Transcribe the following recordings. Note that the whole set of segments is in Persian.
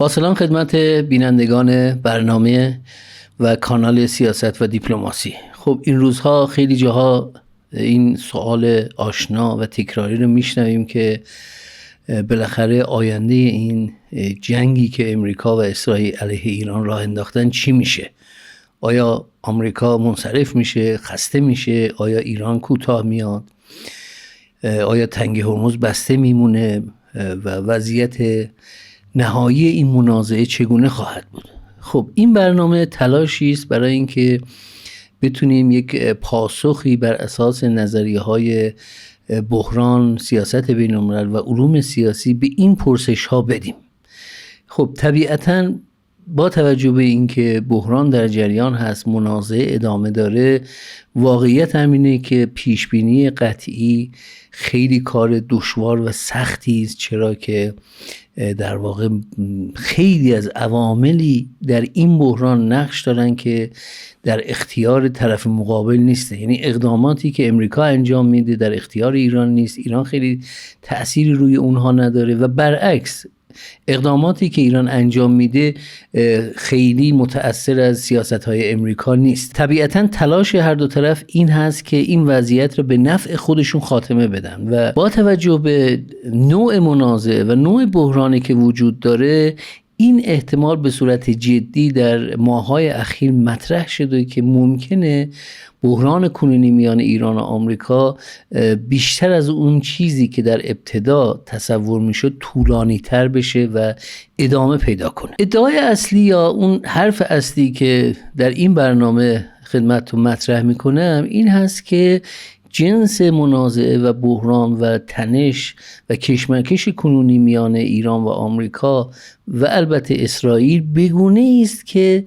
با سلام خدمت بینندگان برنامه و کانال سیاست و دیپلماسی. خب این روزها خیلی جاها این سوال آشنا و تکراری رو میشنویم که بالاخره آینده این جنگی که امریکا و اسرائیل علیه ایران راه انداختن چی میشه؟ آیا آمریکا منصرف میشه، خسته میشه؟ آیا ایران کوتاه میاد؟ آیا تنگ هرمز بسته میمونه و وضعیت نهایی این منازعه چگونه خواهد بود؟ خب این برنامه تلاشی است برای اینکه بتونیم یک پاسخی بر اساس نظریه‌های بحران، سیاست بین‌الملل و علوم سیاسی به این پرسش ها بدیم. خب طبیعتاً با توجه به اینکه بحران در جریان هست، منازعه ادامه داره، واقعیت همینه که پیشبینی قطعی خیلی کار دشوار و سختی است، چرا که در واقع خیلی از عواملی در این بحران نقش دارن که در اختیار طرف مقابل نیسته. یعنی اقداماتی که امریکا انجام میده در اختیار ایران نیست، ایران خیلی تأثیری روی اونها نداره و برعکس اقداماتی که ایران انجام میده خیلی متأثر از سیاست‌های امریکا نیست. طبیعتاً تلاش هر دو طرف این هست که این وضعیت رو به نفع خودشون خاتمه بدن و با توجه به نوع منازعه و نوع بحرانی که وجود داره، این احتمال به صورت جدی در ماه‌های اخیر مطرح شده که ممکنه بحران کنونی میان ایران و آمریکا بیشتر از اون چیزی که در ابتدا تصور میشد طولانی تر بشه و ادامه پیدا کنه. ادعای اصلی یا اون حرف اصلی که در این برنامه خدمتتون مطرح میکنم این هست که جنس منازعه و بحران و تنش و کشمکش کنونی میان ایران و آمریکا و البته اسرائیل بگونه است که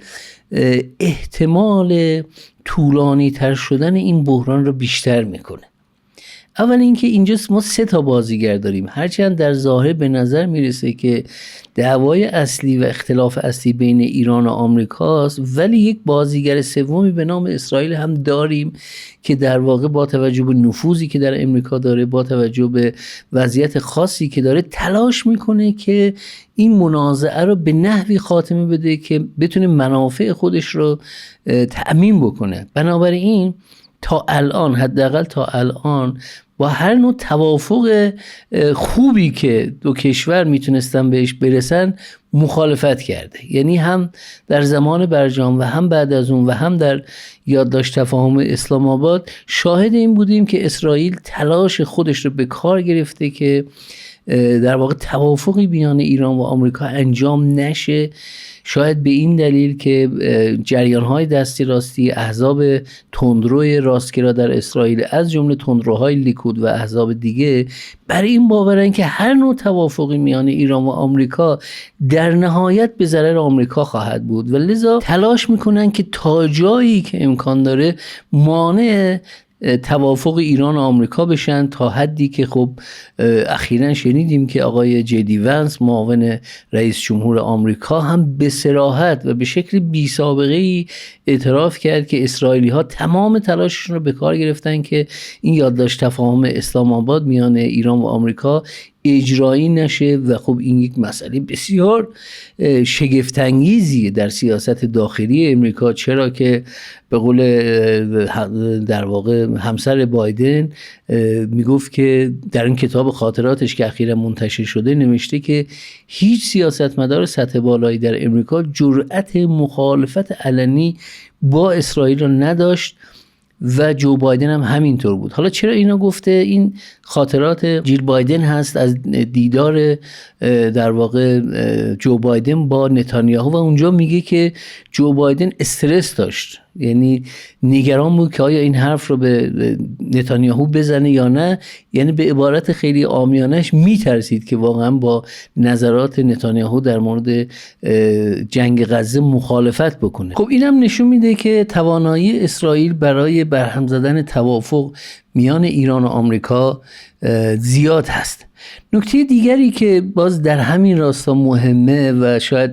احتمال طولانی تر شدن این بحران رو بیشتر میکنه. اول اینکه اینجا ما 3 بازیگر داریم، هرچند در ظاهر به نظر میرسه که دعوای اصلی و اختلاف اصلی بین ایران و آمریکاست، ولی یک بازیگر سومی به نام اسرائیل هم داریم که در واقع با توجه به نفوذی که در امریکا داره، با توجه به وضعیت خاصی که داره، تلاش میکنه که این منازعه رو به نحوی خاتمه بده که بتونه منافع خودش رو تأمین بکنه. بنابراین تا الان، حداقل تا الان، با هر نوع توافق خوبی که دو کشور میتونستن بهش برسن مخالفت کرده. یعنی هم در زمان برجام و هم بعد از اون و هم در یادداشت تفاهم اسلام آباد شاهد این بودیم که اسرائیل تلاش خودش رو به کار گرفته که در واقع توافقی میان ایران و آمریکا انجام نشه، شاید به این دلیل که جریان‌های دستی راستی، احزاب تندروی راستگرا در اسرائیل از جمله تندروهای لیکود و احزاب دیگه برای این باورن که هر نوع توافقی میان ایران و آمریکا در نهایت به ضرر آمریکا خواهد بود و لذا تلاش میکنن که تا جایی که امکان داره مانع توافق ایران و آمریکا بشن، تا حدی که خب اخیراً شنیدیم که آقای جدی ونس معاون رئیس جمهور آمریکا هم به صراحت و به شکل بی سابقه‌ای اعتراف کرد که اسرائیلی ها تمام تلاششون رو به کار گرفتن که این یادداشت تفاهم اسلام آباد میان ایران و آمریکا اجرایی نشه و خب این یک مسئله بسیار شگفت‌انگیزیه در سیاست داخلی امریکا، چرا که به قول در واقع همسر بایدن میگفت که در این کتاب خاطراتش که اخیراً منتشر شده نوشته که هیچ سیاستمدار سطح بالایی در امریکا جرأت مخالفت علنی با اسرائیل را نداشت و جو بایدن هم همینطور بود. حالا چرا اینا گفته؟ این خاطرات جیل بایدن هست از دیدار در واقع جو بایدن با نتانیاهو و اونجا میگه که جو بایدن استرس داشت، یعنی نگران بود که آیا این حرف رو به نتانیاهو بزنه یا نه. یعنی به عبارت خیلی عامیانش میترسید که واقعا با نظرات نتانیاهو در مورد جنگ غزه مخالفت بکنه. خب اینم نشون میده که توانایی اسرائیل برای برهم زدن توافق میان ایران و آمریکا زیاد هست. نکته دیگری که باز در همین راستا مهمه و شاید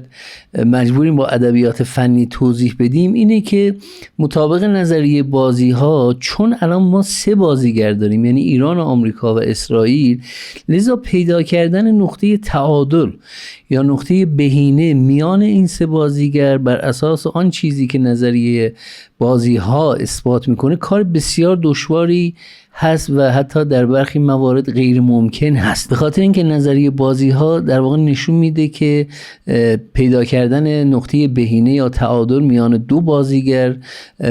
مجبوریم با ادبیات فنی توضیح بدیم اینه که مطابق نظریه بازی ها، چون الان ما 3 بازیگر داریم، یعنی ایران و آمریکا و اسرائیل، لذا پیدا کردن نقطه تعادل یا نقطه بهینه میان این 3 بازیگر بر اساس آن چیزی که نظریه بازی ها اثبات میکنه کار بسیار دشواری هست و حتی در برخی موارد غیر ممکن هست، به خاطر اینکه نظریه بازی ها در واقع نشون میده که پیدا کردن نقطه بهینه یا تعادل میان 2 بازیگر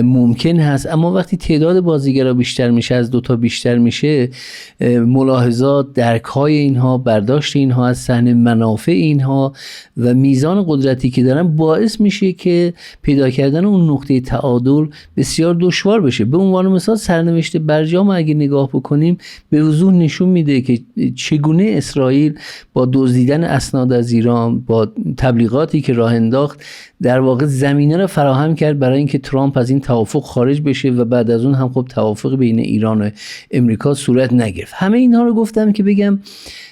ممکن هست، اما وقتی تعداد بازیگرها بیشتر میشه، از 2 تا بیشتر میشه، ملاحظات، درک های اینها، برداشت اینها از صحنه منافع اینها و میزان قدرتی که دارن باعث میشه که پیدا کردن اون نقطه تعادل بسیار دشوار بشه. به عنوان مثال سرنوشت برجام اگه نگاه بکنیم به وضوح نشون میده که چگونه اسرائیل با دزدیدن اسناد از ایران، با تبلیغاتی که راه انداخت، در واقع زمینه را فراهم کرد برای اینکه ترامپ از این توافق خارج بشه و بعد از اون هم خب توافق بین ایران و امریکا صورت نگرفت. همه اینها رو گفتم که بگم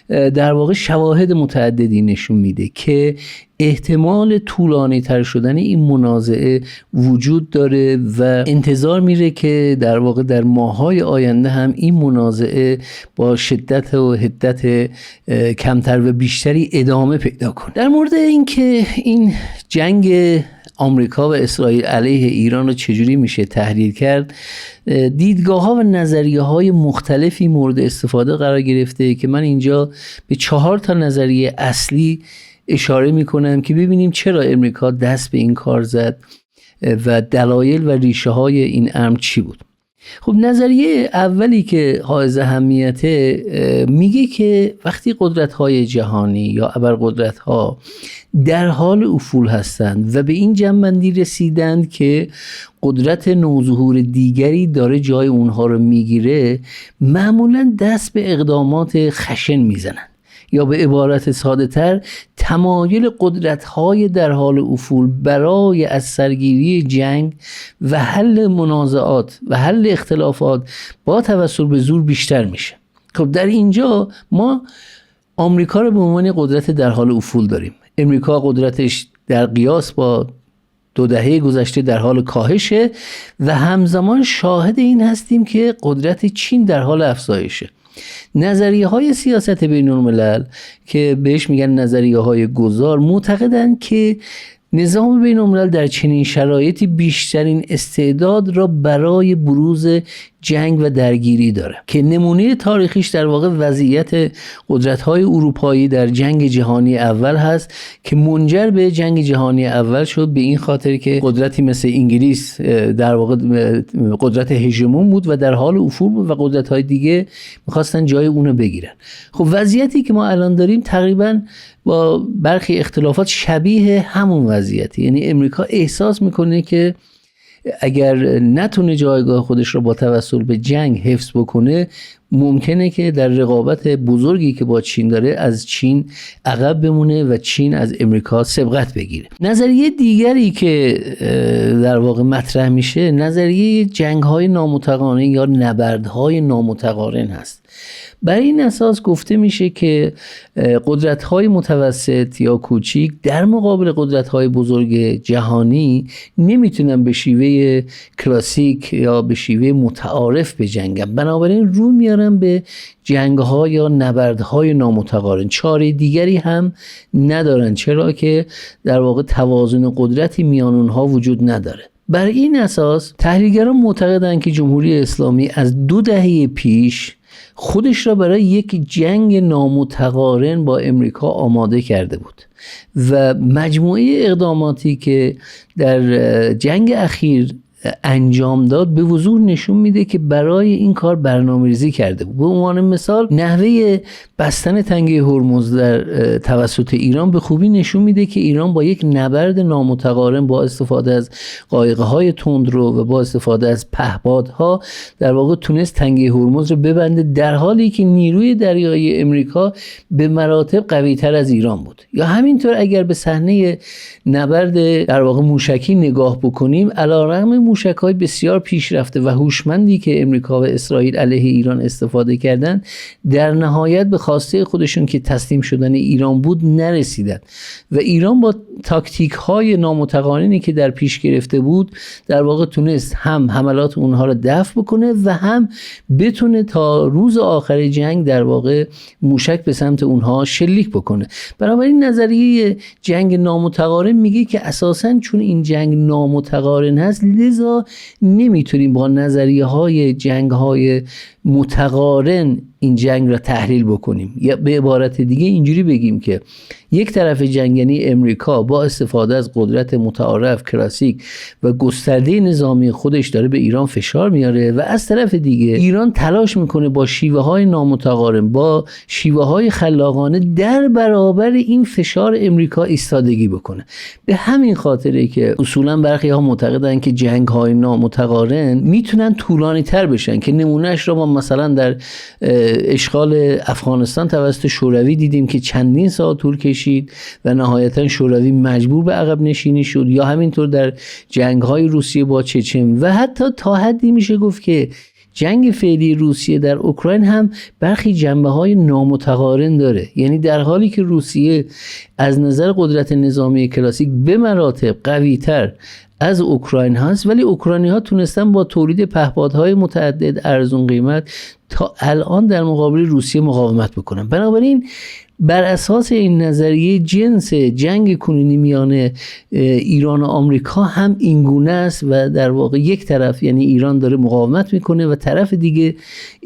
در واقع شواهد متعددی نشون میده که احتمال طولانی تر شدن این منازعه وجود داره و انتظار میره که در واقع در ماه‌های آینده هم این منازعه با شدت و حدت کمتر و بیشتری ادامه پیدا کنه. در مورد اینکه این جنگ آمریکا و اسرائیل علیه ایران رو چجوری میشه تحلیل کرد، دیدگاه‌ها و نظریه‌های مختلفی مورد استفاده قرار گرفته که من اینجا به 4 تا نظریه اصلی اشاره میکنم که ببینیم چرا امریکا دست به این کار زد و دلایل و ریشه های این امر چی بود. خب نظریه اولی که حائز اهمیته میگه که وقتی قدرت‌های جهانی یا ابرقدرت‌ها در حال افول هستند و به این جنبندی رسیدند که قدرت نوظهور دیگری داره جای اونها رو میگیره، معمولاً دست به اقدامات خشن میزنن، یا به عبارت ساده تر تمایل قدرت‌های در حال افول برای از سرگیری جنگ و حل منازعات و حل اختلافات با توسل به زور بیشتر میشه. خب در اینجا ما آمریکا رو به عنوان قدرت در حال افول داریم. امریکا قدرتش در قیاس با 2 دهه گذشته در حال کاهشه و همزمان شاهد این هستیم که قدرت چین در حال افزایشه. نظریه های سیاست بین الملل که بهش میگن نظریه های گذار معتقدند که نظام بین الملل در چنین شرایطی بیشترین استعداد را برای بروز جنگ و درگیری داره که نمونه تاریخیش در واقع وضعیت قدرت‌های اروپایی در جنگ جهانی اول هست که منجر به جنگ جهانی اول شد، به این خاطر که قدرتی مثل انگلیس در واقع قدرت هژمون بود و در حال افول بود و قدرت‌های دیگه می‌خواستن جای اونو بگیرن. خب وضعیتی که ما الان داریم تقریباً با برخی اختلافات شبیه همون وضعیتی، یعنی امریکا احساس میکنه که اگر نتونه جایگاه خودش رو با توسل به جنگ حفظ بکنه، ممکنه که در رقابت بزرگی که با چین داره از چین عقب بمونه و چین از امریکا سبقت بگیره. نظریه دیگری که در واقع مطرح میشه نظریه جنگ‌های نامتقارن یا نبردهای نامتقارن هست. بر این اساس گفته میشه که قدرت‌های متوسط یا کوچیک در مقابل قدرت‌های بزرگ جهانی نمیتونن به شیوه کلاسیک یا به شیوه متعارف بجنگن، بنابراین رو میارن به جنگ‌ها یا نبردهای نامتقارن. چاره دیگری هم ندارن، چرا که در واقع توازن قدرتی میان اونها وجود نداره. بر این اساس تحلیلگران معتقدند که جمهوری اسلامی از 2 دهه پیش خودش را برای یک جنگ نامتقارن با امریکا آماده کرده بود و مجموعه اقداماتی که در جنگ اخیر انجام داد به وضوح نشون میده که برای این کار برنامه‌ریزی کرده بود. به عنوان مثال نحوه بستن تنگه هرمز در توسط ایران به خوبی نشون میده که ایران با یک نبرد نامتقارن با استفاده از قایق‌های تندرو و با استفاده از پهپادها در واقع تونست تنگه هرمز رو ببنده، در حالی که نیروی دریایی امریکا به مراتب قوی‌تر از ایران بود. یا همینطور اگر به صحنه نبرد در واقع موشکی نگاه بکنیم، علیرغم موشک‌های بسیار پیشرفته و هوشمندی که امریکا و اسرائیل علیه ایران استفاده کردن در نهایت به خواسته خودشون که تسلیم شدن ایران بود نرسیدن و ایران با تاکتیک‌های نامتقارنی که در پیش گرفته بود در واقع تونست هم حملات اونها رو دفع بکنه و هم بتونه تا روز آخر جنگ در واقع موشک به سمت اونها شلیک بکنه. بنابراین نظریه جنگ نامتقارن میگه که اساساً چون این جنگ نامتقارن هست لذا نمیتونیم با نظریه های جنگ های متقارن این جنگ را تحلیل بکنیم، یا به عبارت دیگه اینجوری بگیم که یک طرف جنگ یعنی امریکا با استفاده از قدرت متعارف کلاسیک و گسترده نظامی خودش داره به ایران فشار میاره و از طرف دیگه ایران تلاش میکنه با شیوه های نامتقارن، با شیوه های خلاقانه در برابر این فشار امریکا ایستادگی بکنه. به همین خاطره که اصولا برخی ها معتقدن که جنگ های نامتقارن میتونن طولانی تر بشن که نمونهش را ما مثلا در اشغال افغانستان توسط شوروی دیدیم که چندین سال طول کشید و نهایتا شوروی مجبور به عقب نشینی شد، یا همینطور در جنگ‌های روسیه با چچن و حتی تا حدی میشه گفت که جنگ فعلی روسیه در اوکراین هم برخی جنبه‌های نامتقارن داره. یعنی در حالی که روسیه از نظر قدرت نظامی کلاسیک به مراتب قوی‌تر از اوکراین هست، ولی اوکراینی‌ها تونستن با تولید پهپادهای متعدد ارزون قیمت تا الان در مقابل روسیه مقاومت بکنن. بنابراین بر اساس این نظریه جنس جنگ کنونی میان ایران و آمریکا هم اینگونه است و در واقع یک طرف یعنی ایران داره مقاومت میکنه و طرف دیگه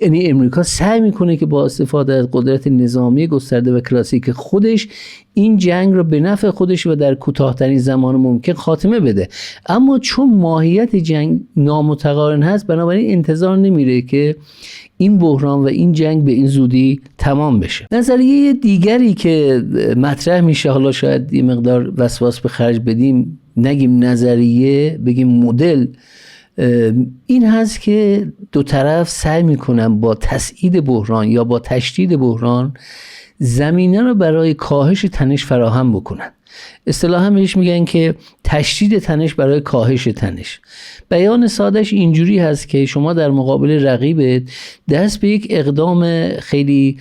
یعنی امریکا سعی میکنه که با استفاده از قدرت نظامی گسترده و کلاسیک خودش این جنگ رو به نفع خودش و در کوتاه‌ترین زمان ممکن خاتمه بده. اما چون ماهیت جنگ نامتقارن هست بنابراین انتظار نمیره که این بحران و این جنگ به این زودی تمام بشه. نظریه دیگری که مطرح میشه، حالا شاید یه مقدار وسواس به خرج بدیم نگیم نظریه بگیم مدل، این هست که دو طرف سعی میکنن با تسعید بحران یا با تشدید بحران زمینه رو برای کاهش تنش فراهم بکنن. اصطلاحاً بهش میگن که تشدید تنش برای کاهش تنش. بیان سادهش اینجوری هست که شما در مقابل رقیبت دست به یک اقدام خیلی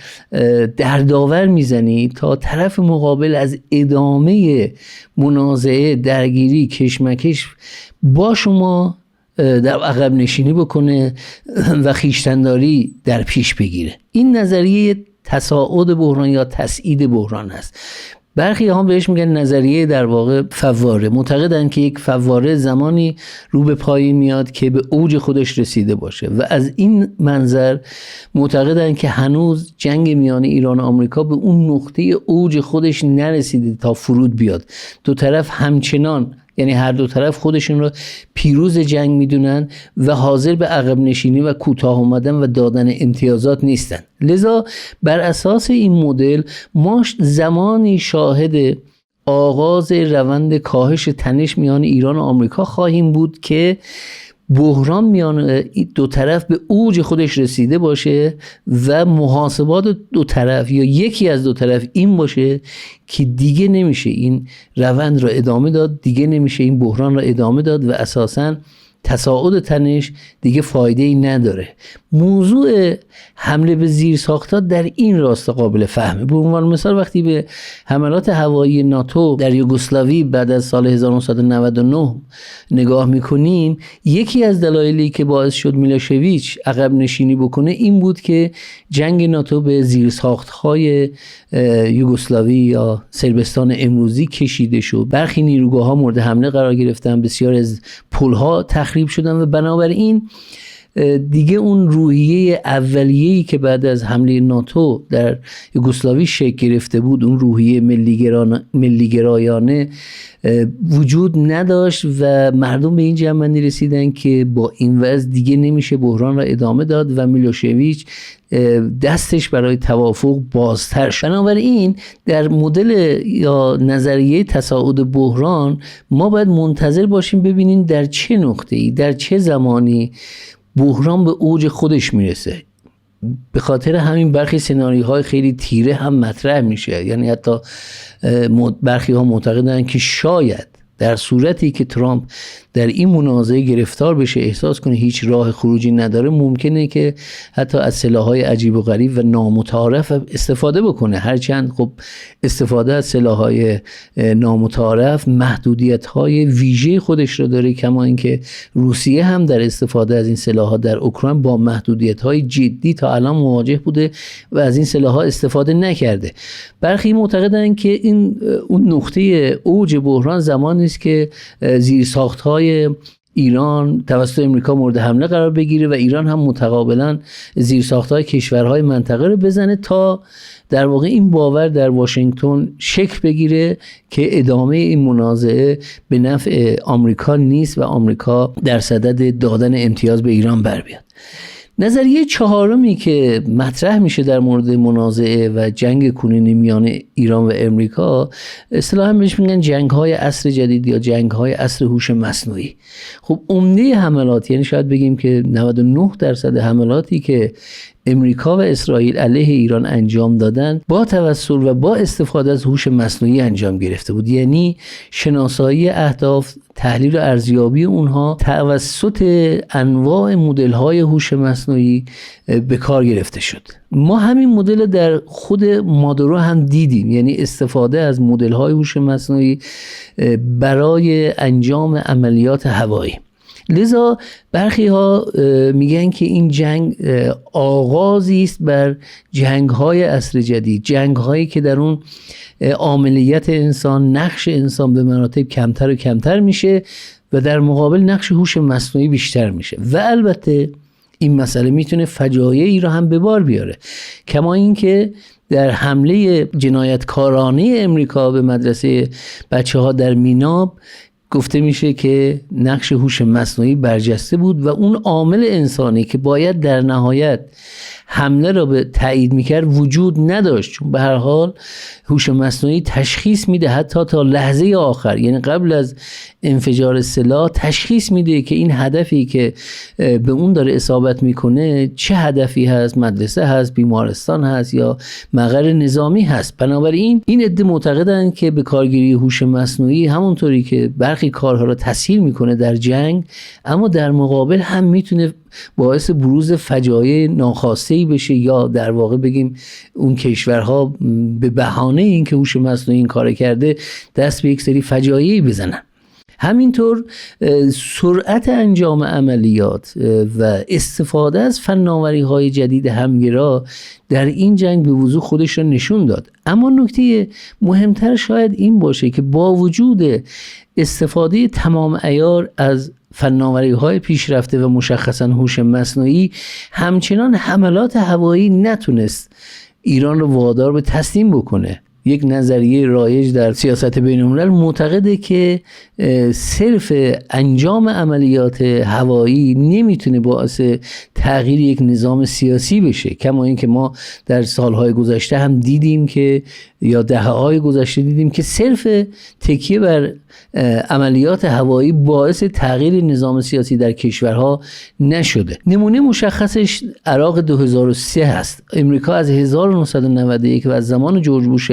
دردآور میزنی تا طرف مقابل از ادامه منازعه، درگیری، کشمکش با شما در عقب نشینی بکنه و خویشتن‌داری در پیش بگیره. این نظریه تصاعد بحران یا تسعید بحران هست. برخی ها بهش میگن نظریه در واقع فواره. معتقدن که یک فواره زمانی رو به پایی میاد که به اوج خودش رسیده باشه و از این منظر معتقدن که هنوز جنگ میان ایران و آمریکا به اون نقطه اوج خودش نرسیده تا فرود بیاد. دو طرف همچنان یعنی هر دو طرف خودشون رو پیروز جنگ میدونن و حاضر به عقب نشینی و کوتاه اومدن و دادن امتیازات نیستن. لذا بر اساس این مدل ما زمانی شاهد آغاز روند کاهش تنش میان ایران و آمریکا خواهیم بود که بحران میان دو طرف به اوج خودش رسیده باشه و محاسبات دو طرف یا یکی از دو طرف این باشه که دیگه نمیشه این روند را ادامه داد، دیگه نمیشه این بحران را ادامه داد و اساساً تصاعد تنش دیگه فایده ای نداره. موضوع حمله به زیرساخت‌ها در این راستا قابل فهمه. به عنوان مثال وقتی به حملات هوایی ناتو در یوگسلاوی بعد از سال 1999 نگاه میکنیم، یکی از دلایلی که باعث شد میلوشویچ عقب نشینی بکنه این بود که جنگ ناتو به زیرساخت‌های یوگسلاوی یا صربستان امروزی کشیده شد. برخی نیروگاه‌ها مورد حمله قرار گرفتن، بسیار از پل‌ها تخریب شدن و بنابراین دیگه اون روحیه اولیه‌ای که بعد از حمله ناتو در یوگسلاوی شکل گرفته بود، اون روحیه ملی‌گرایانه وجود نداشت و مردم به این جمع‌بندی رسیدن که با این وضع دیگه نمیشه بحران را ادامه داد و میلوشویچ دستش برای توافق بازتر شد. بنابراین در مدل یا نظریه تصاعد بحران ما باید منتظر باشیم ببینیم در چه نقطه‌ای در چه زمانی بحران به اوج خودش میرسه. به خاطر همین برخی سناریوهای خیلی تیره هم مطرح میشه. یعنی حتی برخی ها معتقدن که شاید در صورتی که ترامپ در این منازعه گرفتار بشه، احساس کنه هیچ راه خروجی نداره، ممکنه که حتی از سلاح‌های عجیب و غریب و نامتعارف استفاده بکنه. هرچند خب استفاده از سلاح‌های نامتعارف محدودیت‌های ویژه خودش رو داره، کما اینکه روسیه هم در استفاده از این سلاح‌ها در اوکراین با محدودیت‌های جدی تا الان مواجه بوده و از این سلاح‌ها استفاده نکرده. برخی معتقدند که این اون نقطه اوج بحران زمانی است که زیرساخت‌های ایران توسط امریکا مورد حمله قرار بگیره و ایران هم متقابلا زیرساخت‌های کشورهای منطقه رو بزنه تا در واقع این باور در واشنگتن شکل بگیره که ادامه این منازعه به نفع آمریکا نیست و آمریکا در صدد دادن امتیاز به ایران بر بیاد. نظریه چهارمی که مطرح میشه در مورد منازعه و جنگ کنونی میان ایران و امریکا، اصطلاحاً بهش میگن جنگ‌های عصر جدید یا جنگ‌های عصر هوش مصنوعی. خب عمده حملات، یعنی شاید بگیم که 99% حملاتی که امریکا و اسرائیل علیه ایران انجام دادن با توسل و با استفاده از هوش مصنوعی انجام گرفته بود. یعنی شناسایی اهداف، تحلیل و ارزیابی اونها توسط انواع مدل‌های هوش مصنوعی به کار گرفته شد. ما همین مدل در خود مادورو هم دیدیم، یعنی استفاده از مدل‌های هوش مصنوعی برای انجام عملیات هوایی. لذا برخی ها میگن که این جنگ آغازی است بر جنگ‌های عصر جدید، جنگ‌هایی که در اون عاملیت انسان، نقش انسان به مراتب کمتر و کمتر میشه و در مقابل نقش هوش مصنوعی بیشتر میشه و البته این مسئله میتونه فجایعی را هم به بار بیاره، کما اینکه در حمله جنایتکارانه امریکا به مدرسه بچه‌ها در میناب گفته میشه که نقش هوش مصنوعی برجسته بود و اون عامل انسانی که باید در نهایت حمله را به تایید میکرد وجود نداشت، چون به هر حال هوش مصنوعی تشخیص میده حتی تا لحظه آخر، یعنی قبل از انفجار سلاح تشخیص میده که این هدفی که به اون داره اصابت میکنه چه هدفی هست، مدرسه هست، بیمارستان هست یا مقر نظامی هست. بنابراین این عده معتقدن که به کارگیری هوش مصنوعی همونطوری که برخی کارها را تسهیل میکنه در جنگ، اما در مقابل هم میتونه باعث بروز فجایع ناخواسته بشه یا در واقع بگیم اون کشورها به بهانه اینکه هوش مصنوعی این کار کرده دست به یک سری فجایعی بزنن. همینطور سرعت انجام عملیات و استفاده از فناوری‌های جدید همگرا در این جنگ به وضوح خودش را نشون داد. اما نکته مهمتر شاید این باشه که با وجود استفاده تمام عیار از فناوری‌های پیشرفته و مشخصاً هوش مصنوعی، همچنان حملات هوایی نتونست ایران رو وادار به تسلیم بکنه. یک نظریه رایج در سیاست بین‌الملل معتقده که صرف انجام عملیات هوایی نمیتونه باعث تغییر یک نظام سیاسی بشه، کما اینکه ما در سالهای گذشته هم دیدیم که یا دهه‌های گذشته دیدیم که صرف تکیه بر عملیات هوایی باعث تغییر نظام سیاسی در کشورها نشده. نمونه مشخصش عراق 2003 هست. امریکا از 1991 و از زمان جورج بوش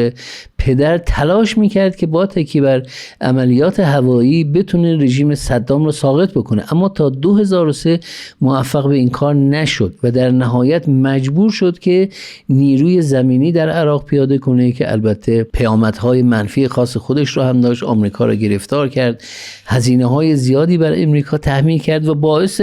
پدر تلاش میکرد که با تکیه بر عملیات هوایی بتونه رژیم صدام رو ساقط بکنه، اما تا 2003 موفق به این کار نشد و در نهایت مجبور شد که نیروی زمینی در عراق پیاده کنه که البته پیامدهای منفی خاص خودش رو هم داشت. آمریکا رو گرفتار کرد، هزینه‌های زیادی بر امریکا تحمیل کرد و باعث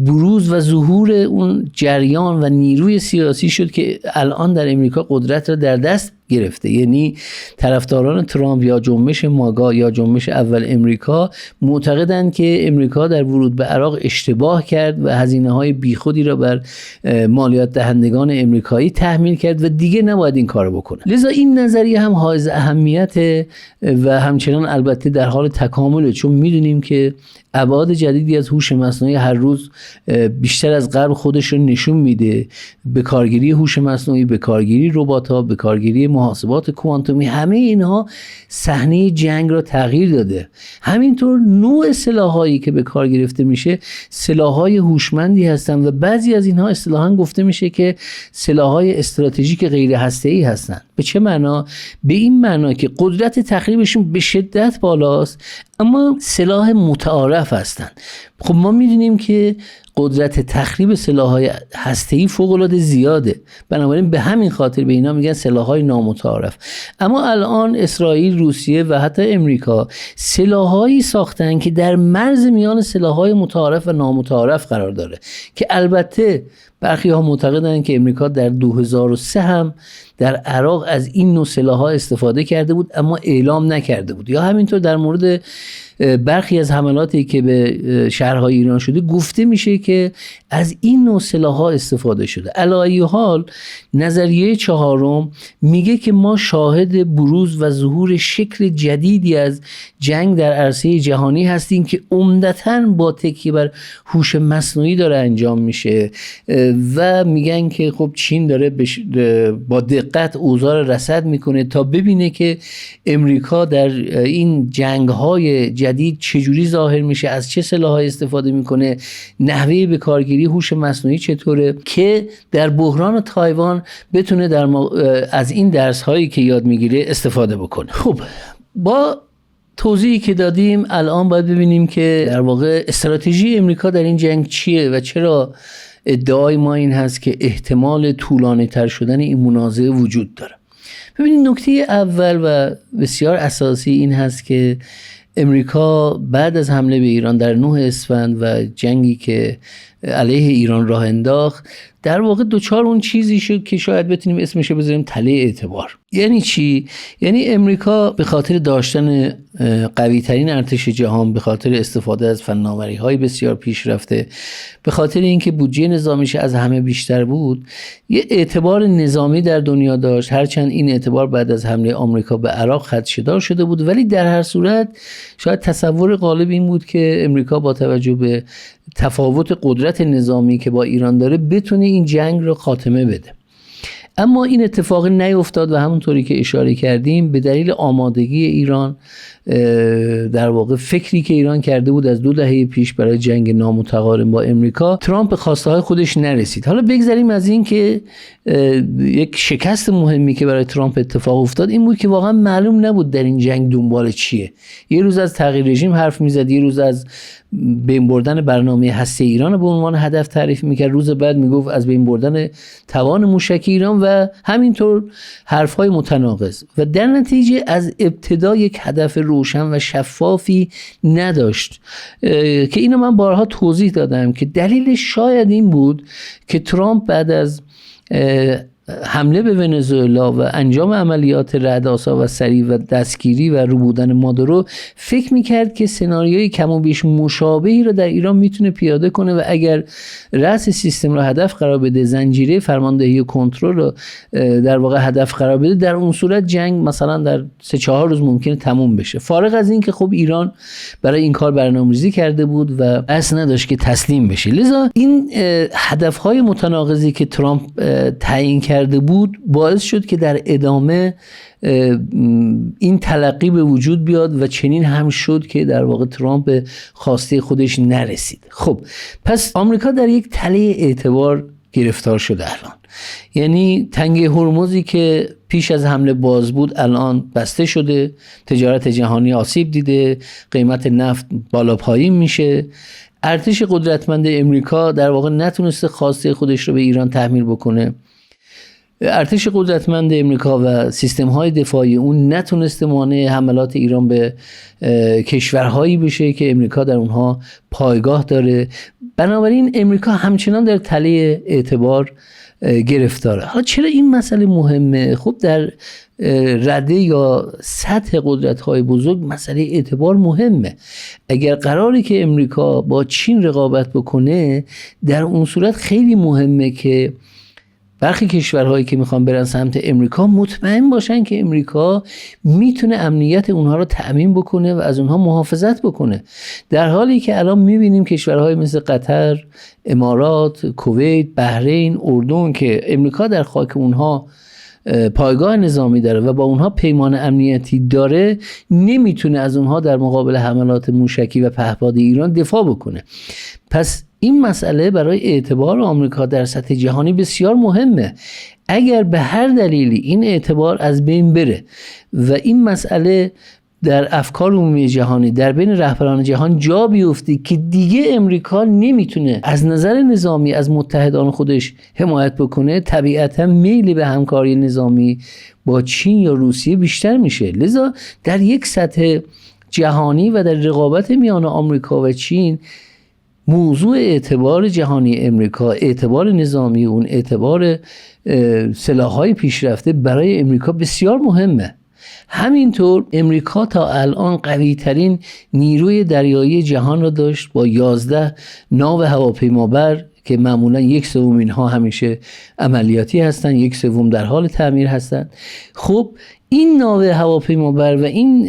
بروز و ظهور اون جریان و نیروی سیاسی شد که الان در امریکا قدرت را در دست گرفته. یعنی طرفداران ترامپ یا جنبش ماگا یا جنبش اول امریکا معتقدند که امریکا در ورود به عراق اشتباه کرد و هزینه‌های بیخودی را بر مالیات دهندگان امریکایی تحمیل کرد و دیگه نباید این کارو بکنه. لذا این نظریه هم حائز اهمیت و همچنان البته در حال تکامله، چون میدونیم که ابعاد جدیدی از هوش مصنوعی هر روز بیشتر از قبل خودش رو نشون میده. به کارگیری هوش مصنوعی، به کارگیری ربات‌ها، به کارگیری محاسبات کوانتومی، همه اینها صحنه جنگ را تغییر داده. همینطور نوع سلاحایی که به کار گرفته میشه سلاح‌های هوشمندی هستند و بعضی از اینها اصطلاحاً گفته میشه که سلاح‌های استراتژیک غیر هسته‌ای هستند. به چه معنا؟ به این معنا که قدرت تخریبشون به شدت بالاست اما سلاح متعارف هستند. خب ما میدونیم که قدرت تخریب سلاح‌های هسته‌ای فوق‌العاده زیاده، بنابراین به همین خاطر به اینا میگن سلاح‌های نامتعارف. اما الان اسرائیل، روسیه و حتی امریکا سلاح‌هایی ساختن که در مرز میان سلاح‌های متعارف و نامتعارف قرار داره که البته برخی ها معتقدند که امریکا در 2003 هم در عراق از این نوع سلاح‌ها استفاده کرده بود اما اعلام نکرده بود، یا همینطور در مورد برخی از حملاتی که به شهرهای ایران شده گفته میشه که از این نوع سلاح‌ها استفاده شده. علی ای حال نظریه چهارم میگه که ما شاهد بروز و ظهور شکل جدیدی از جنگ در عرصه جهانی هستیم که عمدتاً با تکیه بر هوش مصنوعی داره انجام میشه و میگن که خب چین داره با دقت اوضاع رصد میکنه تا ببینه که امریکا در این جنگ‌های جدید چجوری ظاهر میشه، از چه سلاح‌های استفاده میکنه، نحوه به کارگیری هوش مصنوعی چطوره، که در بحران تایوان بتونه از این درس‌هایی که یاد میگیره استفاده بکنه. خب با توضیحی که دادیم الان باید ببینیم که در واقع استراتژی امریکا در این جنگ چیه و چرا ادعای ما این هست که احتمال طولانی تر شدن این منازعه وجود داره. ببینید نکته اول و بسیار اساسی این هست که امریکا بعد از حمله به ایران در 9 اسفند و جنگی که علیه ایران راه انداخت در واقع دوچار اون چیزی شد که شاید بتونیم اسمشو بذاریم تله اعتبار. یعنی چی؟ یعنی امریکا به خاطر داشتن قوی ترین ارتش جهان، به خاطر استفاده از فناوری های بسیار پیشرفته، به خاطر اینکه بودجه نظامیش از همه بیشتر بود، یه اعتبار نظامی در دنیا داشت، هرچند این اعتبار بعد از حمله آمریکا به عراق خدشه‌دار شده بود، ولی در هر صورت شاید تصور غالب این بود که امریکا با توجه به تفاوت قدرت نظامی که با ایران داره بتونه این جنگ رو خاتمه بده. اما این اتفاق نیفتاد و همونطوری که اشاره کردیم به دلیل آمادگی ایران، در واقع فکری که ایران کرده بود از 2 دهه پیش برای جنگ نامتقارن با امریکا، ترامپ به خواسته های خودش نرسید. حالا بگذاریم از این که یک شکست مهمی که برای ترامپ اتفاق افتاد این بود که واقعا معلوم نبود در این جنگ دنبال چیه. یه روز از تغییر رژیم حرف میزد، یه روز از بین بردن برنامه هسته ایران به عنوان هدف تعریف میکرد، روز بعد میگفت از بین بردن توان موشکی ایران و همینطور حرفهای متناقض و در نتیجه از ابتدا یک هدف روشن و شفافی نداشت که اینو من بارها توضیح دادم که دلیلش شاید این بود که ترامپ بعد از حمله به ونزوئلا و انجام عملیات رعدآسا و سریع و دستگیری و ربودن مادورو فکر میکرد که سناریوی کم و بیش مشابهی رو در ایران میتونه پیاده کنه و اگر رأس سیستم رو هدف قرار بده، زنجیره فرماندهی و کنترل رو در واقع هدف قرار بده، در اون صورت جنگ مثلا در 3-4 روز ممکنه تموم بشه. فارغ از این که خب ایران برای این کار برنامه‌ریزی کرده بود و قصد نداشت که تسلیم بشه. لذا این هدف‌های متناقضی که ترامپ تعیین کرده بود باعث شد که در ادامه این تلقی به وجود بیاد و چنین هم شد که در واقع ترامپ به خواسته خودش نرسید. خب پس آمریکا در یک تله اعتبار گرفتار شده الان. یعنی تنگه هرمزی که پیش از حمله باز بود الان بسته شده، تجارت جهانی آسیب دیده، قیمت نفت بالا پایین میشه، ارتش قدرتمند امریکا در واقع نتونسته خواسته خودش رو به ایران تحمیل بکنه، ارتش قدرتمند امریکا و سیستم‌های دفاعی اون نتونسته مانع حملات ایران به کشورهایی بشه که امریکا در اونها پایگاه داره. بنابراین امریکا همچنان در تله اعتبار گرفتاره. حالا چرا این مسئله مهمه؟ خب در رده یا سطح قدرت‌های بزرگ مسئله اعتبار مهمه. اگر قراری که امریکا با چین رقابت بکنه، در اون صورت خیلی مهمه که برخی کشورهایی که میخوان برن سمت امریکا مطمئن باشن که امریکا میتونه امنیت اونها رو تأمین بکنه و از اونها محافظت بکنه. در حالی که الان میبینیم کشورهای مثل قطر، امارات، کویت، بحرین، اردن که امریکا در خاک اونها پایگاه نظامی داره و با اونها پیمان امنیتی داره، نمیتونه از اونها در مقابل حملات موشکی و پهپاد ایران دفاع بکنه. پس این مسئله برای اعتبار آمریکا در سطح جهانی بسیار مهمه. اگر به هر دلیلی این اعتبار از بین بره و این مسئله در افکار عمومی جهانی در بین رهبران جهان جا بیفته که دیگه امریکا نمیتونه از نظر نظامی از متحدان خودش حمایت بکنه، طبیعتا میل به همکاری نظامی با چین یا روسیه بیشتر میشه. لذا در یک سطح جهانی و در رقابت میان آمریکا و چین، موضوع اعتبار جهانی امریکا، اعتبار نظامی اون، اعتبار سلاح‌های پیشرفته برای امریکا بسیار مهمه. همینطور امریکا تا الان قوی ترین نیروی دریایی جهان را داشت با 11 ناو هواپیمابر که معمولا 1/3 اینها همیشه عملیاتی هستن، 1/3 در حال تعمیر هستن. خب این ناو هواپیمابر و این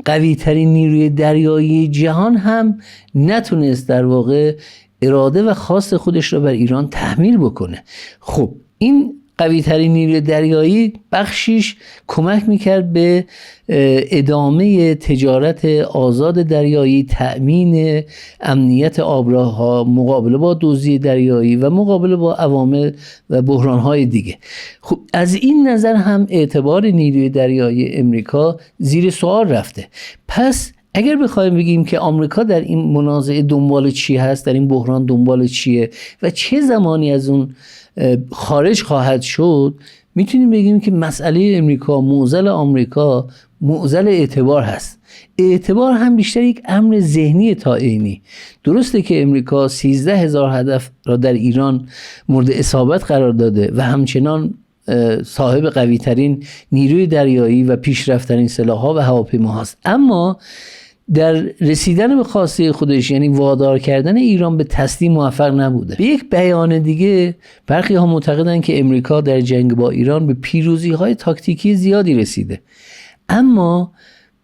قوی ترین نیروی دریایی جهان هم نتونست در واقع اراده و خواست خودش را بر ایران تحمیل بکنه. خب این قوی ترین نیروی دریایی بخشیش کمک میکرد به ادامه تجارت آزاد دریایی، تأمین امنیت آبراه‌ها، مقابله با دزدی دریایی و مقابله با عوامل و بحران‌های دیگه. خب از این نظر هم اعتبار نیروی دریایی امریکا زیر سوال رفته. پس اگر بخوایم بگیم که آمریکا در این منازعه دنبال چی هست، در این بحران دنبال چیه و چه زمانی از اون خارج خواهد شد، میتونیم بگیم که مسئله امریکا، معضل آمریکا معضل اعتبار هست. اعتبار هم بیشتر یک امر ذهنی تا عینی. درسته که امریکا 13,000 هدف را در ایران مورد اصابت قرار داده و همچنان صاحب قوی ترین نیروی دریایی و پیشرفت‌ترین سلاح‌ها و هواپیما هست، اما در رسیدن به خواسته خودش، یعنی وادار کردن ایران به تسلیم، موفق نبوده. به یک بیان دیگه، برخی ها معتقدند که امریکا در جنگ با ایران به پیروزی‌های تاکتیکی زیادی رسیده، اما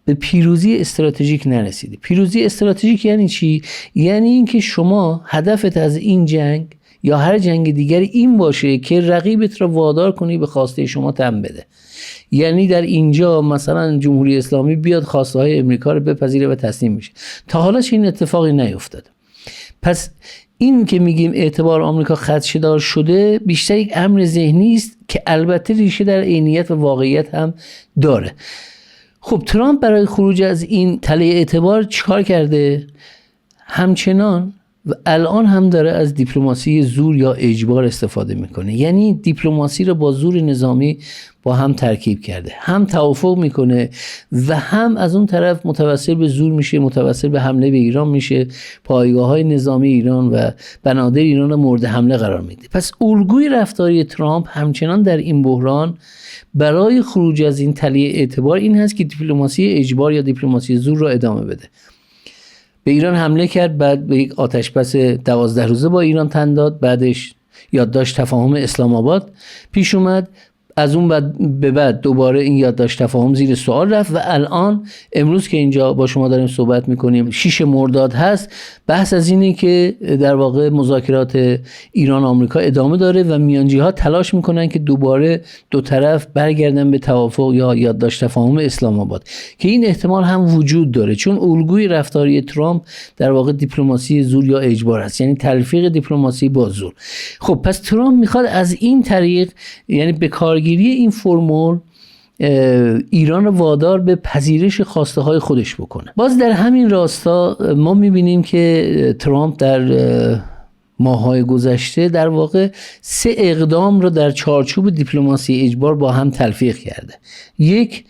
به پیروزی استراتژیک نرسیده. پیروزی استراتژیک یعنی چی؟ یعنی اینکه شما هدفت از این جنگ یا هر جنگ دیگری این باشه که رقیبت را وادار کنی به خواسته شما تن بده. یعنی در اینجا مثلا جمهوری اسلامی بیاد خواسته های امریکا رو بپذیره و تسلیم میشه. تا حالا چه این اتفاقی نیفتاده. پس این که میگیم اعتبار آمریکا خدشه‌دار شده بیشتر یک امر ذهنی است که البته ریشه در عینیت و واقعیت هم داره. خب ترامپ برای خروج از این تله اعتبار چیکار کرده؟ همچنان و الان هم داره از دیپلماسی زور یا اجبار استفاده میکنه. یعنی دیپلماسی رو با زور نظامی با هم ترکیب کرده، هم توافق میکنه و هم از اون طرف متوسل به زور میشه، متوسل به حمله به ایران میشه، پایگاه‌های نظامی ایران و بنادر ایران رو مورد حمله قرار میده. پس الگوی رفتاری ترامپ همچنان در این بحران برای خروج از این تله اعتبار این هست که دیپلماسی اجبار یا دیپلماسی زور رو ادامه بده. به ایران حمله کرد، بعد به یک آتش‌بس 12 روزه با ایران تن داد، بعدش یادداشت تفاهم اسلام آباد پیش اومد، از اون به بعد دوباره این یادداشت تفاهم زیر سوال رفت و الان امروز که اینجا با شما داریم صحبت میکنیم 6 مرداد هست، بحث از اینه که در واقع مذاکرات ایران آمریکا ادامه داره و میانجی‌ها تلاش میکنن که دوباره دو طرف برگردن به توافق یا یادداشت تفاهم اسلام آباد، که این احتمال هم وجود داره چون الگوی رفتاری ترامپ در واقع دیپلماسی زور یا اجبار است، یعنی تلفیق دیپلماسی با زور. خب پس ترامپ میخواد از این طریق، یعنی به کارگیری این فرمول، ایران رو وادار به پذیرش خواسته های خودش بکنه. باز در همین راستا ما میبینیم که ترامپ در ماه‌های گذشته در واقع 3 اقدام رو در چارچوب دیپلماسی اجبار با هم تلفیق کرده. یک،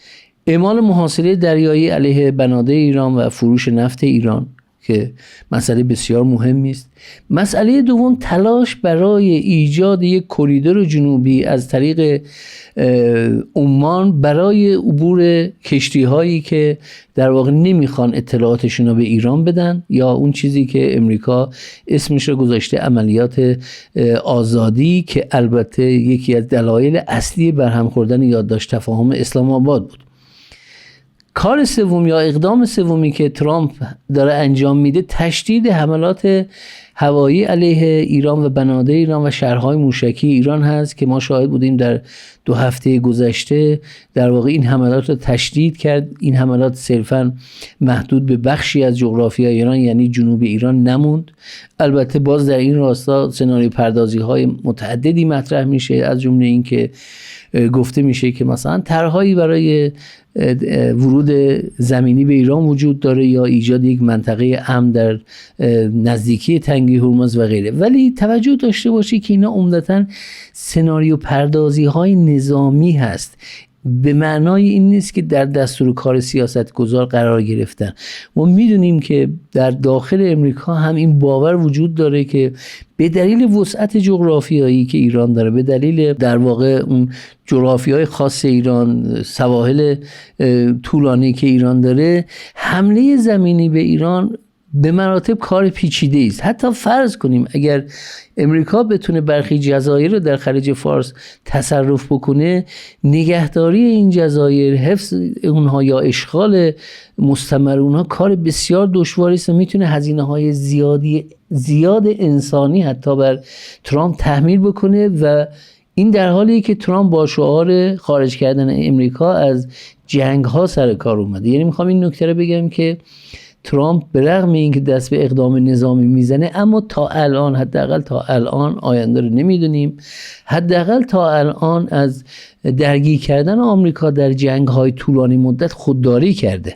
اعمال محاصره دریایی علیه بنادر ایران و فروش نفت ایران که مسئله بسیار مهمی است. مسئله دوم، تلاش برای ایجاد یک کریدور جنوبی از طریق عمان برای عبور کشتی هایی که در واقع نمیخوان اطلاعاتشون رو به ایران بدن، یا اون چیزی که امریکا اسمش رو گذاشته عملیات آزادی، که البته یکی از دلایل اصلی برهم خوردن یادداشت تفاهم اسلام آباد بود. کار سوم یا اقدام سومی که ترامپ داره انجام میده تشدید حملات هوایی علیه ایران و بنادر ایران و شهرهای موشکی ایران هست که ما شاهد بودیم در 2 هفته گذشته. در واقع این حملات رو تشدید کرد. این حملات صرفاً محدود به بخشی از جغرافیای ایران یعنی جنوب ایران نموند. البته باز در این راستا سناریو پردازی های متعددی مطرح میشه، از جمله این که گفته میشه که مثلا طرحهایی برای ورود زمینی به ایران وجود داره یا ایجاد یک منطقه امن در نزدیکی تنگه هرمز و غیره. ولی توجه داشته باشی که اینا عمدتاً سناریو پردازی های نظامی هست، به معنای این نیست که در دستور کار سیاستگزار قرار گرفتن. ما میدونیم که در داخل امریکا هم این باور وجود داره که به دلیل وسعت جغرافیایی که ایران داره، به دلیل در واقع اون جغرافیای خاص ایران، سواحل طولانی که ایران داره، حمله زمینی به ایران به مراتب کار پیچیده است. حتی فرض کنیم اگر امریکا بتونه برخی جزایر رو در خلیج فارس تصرف بکنه، نگهداری این جزایر، حفظ اونها یا اشغال مستمر اونها کار بسیار دشواری است و میتونه هزینه‌های زیاد انسانی حتی بر ترامپ تحمیل بکنه و این در حالیه که ترامپ با شعار خارج کردن امریکا از جنگ‌ها سر کار اومده. یعنی میخوام این نکته رو بگم که ترامپ به رغم اینکه دست به اقدام نظامی میزنه، اما تا الان، حداقل تا الان، آینده رو نمیدونیم، حداقل تا الان از درگیر کردن آمریکا در جنگ‌های طولانی مدت خودداری کرده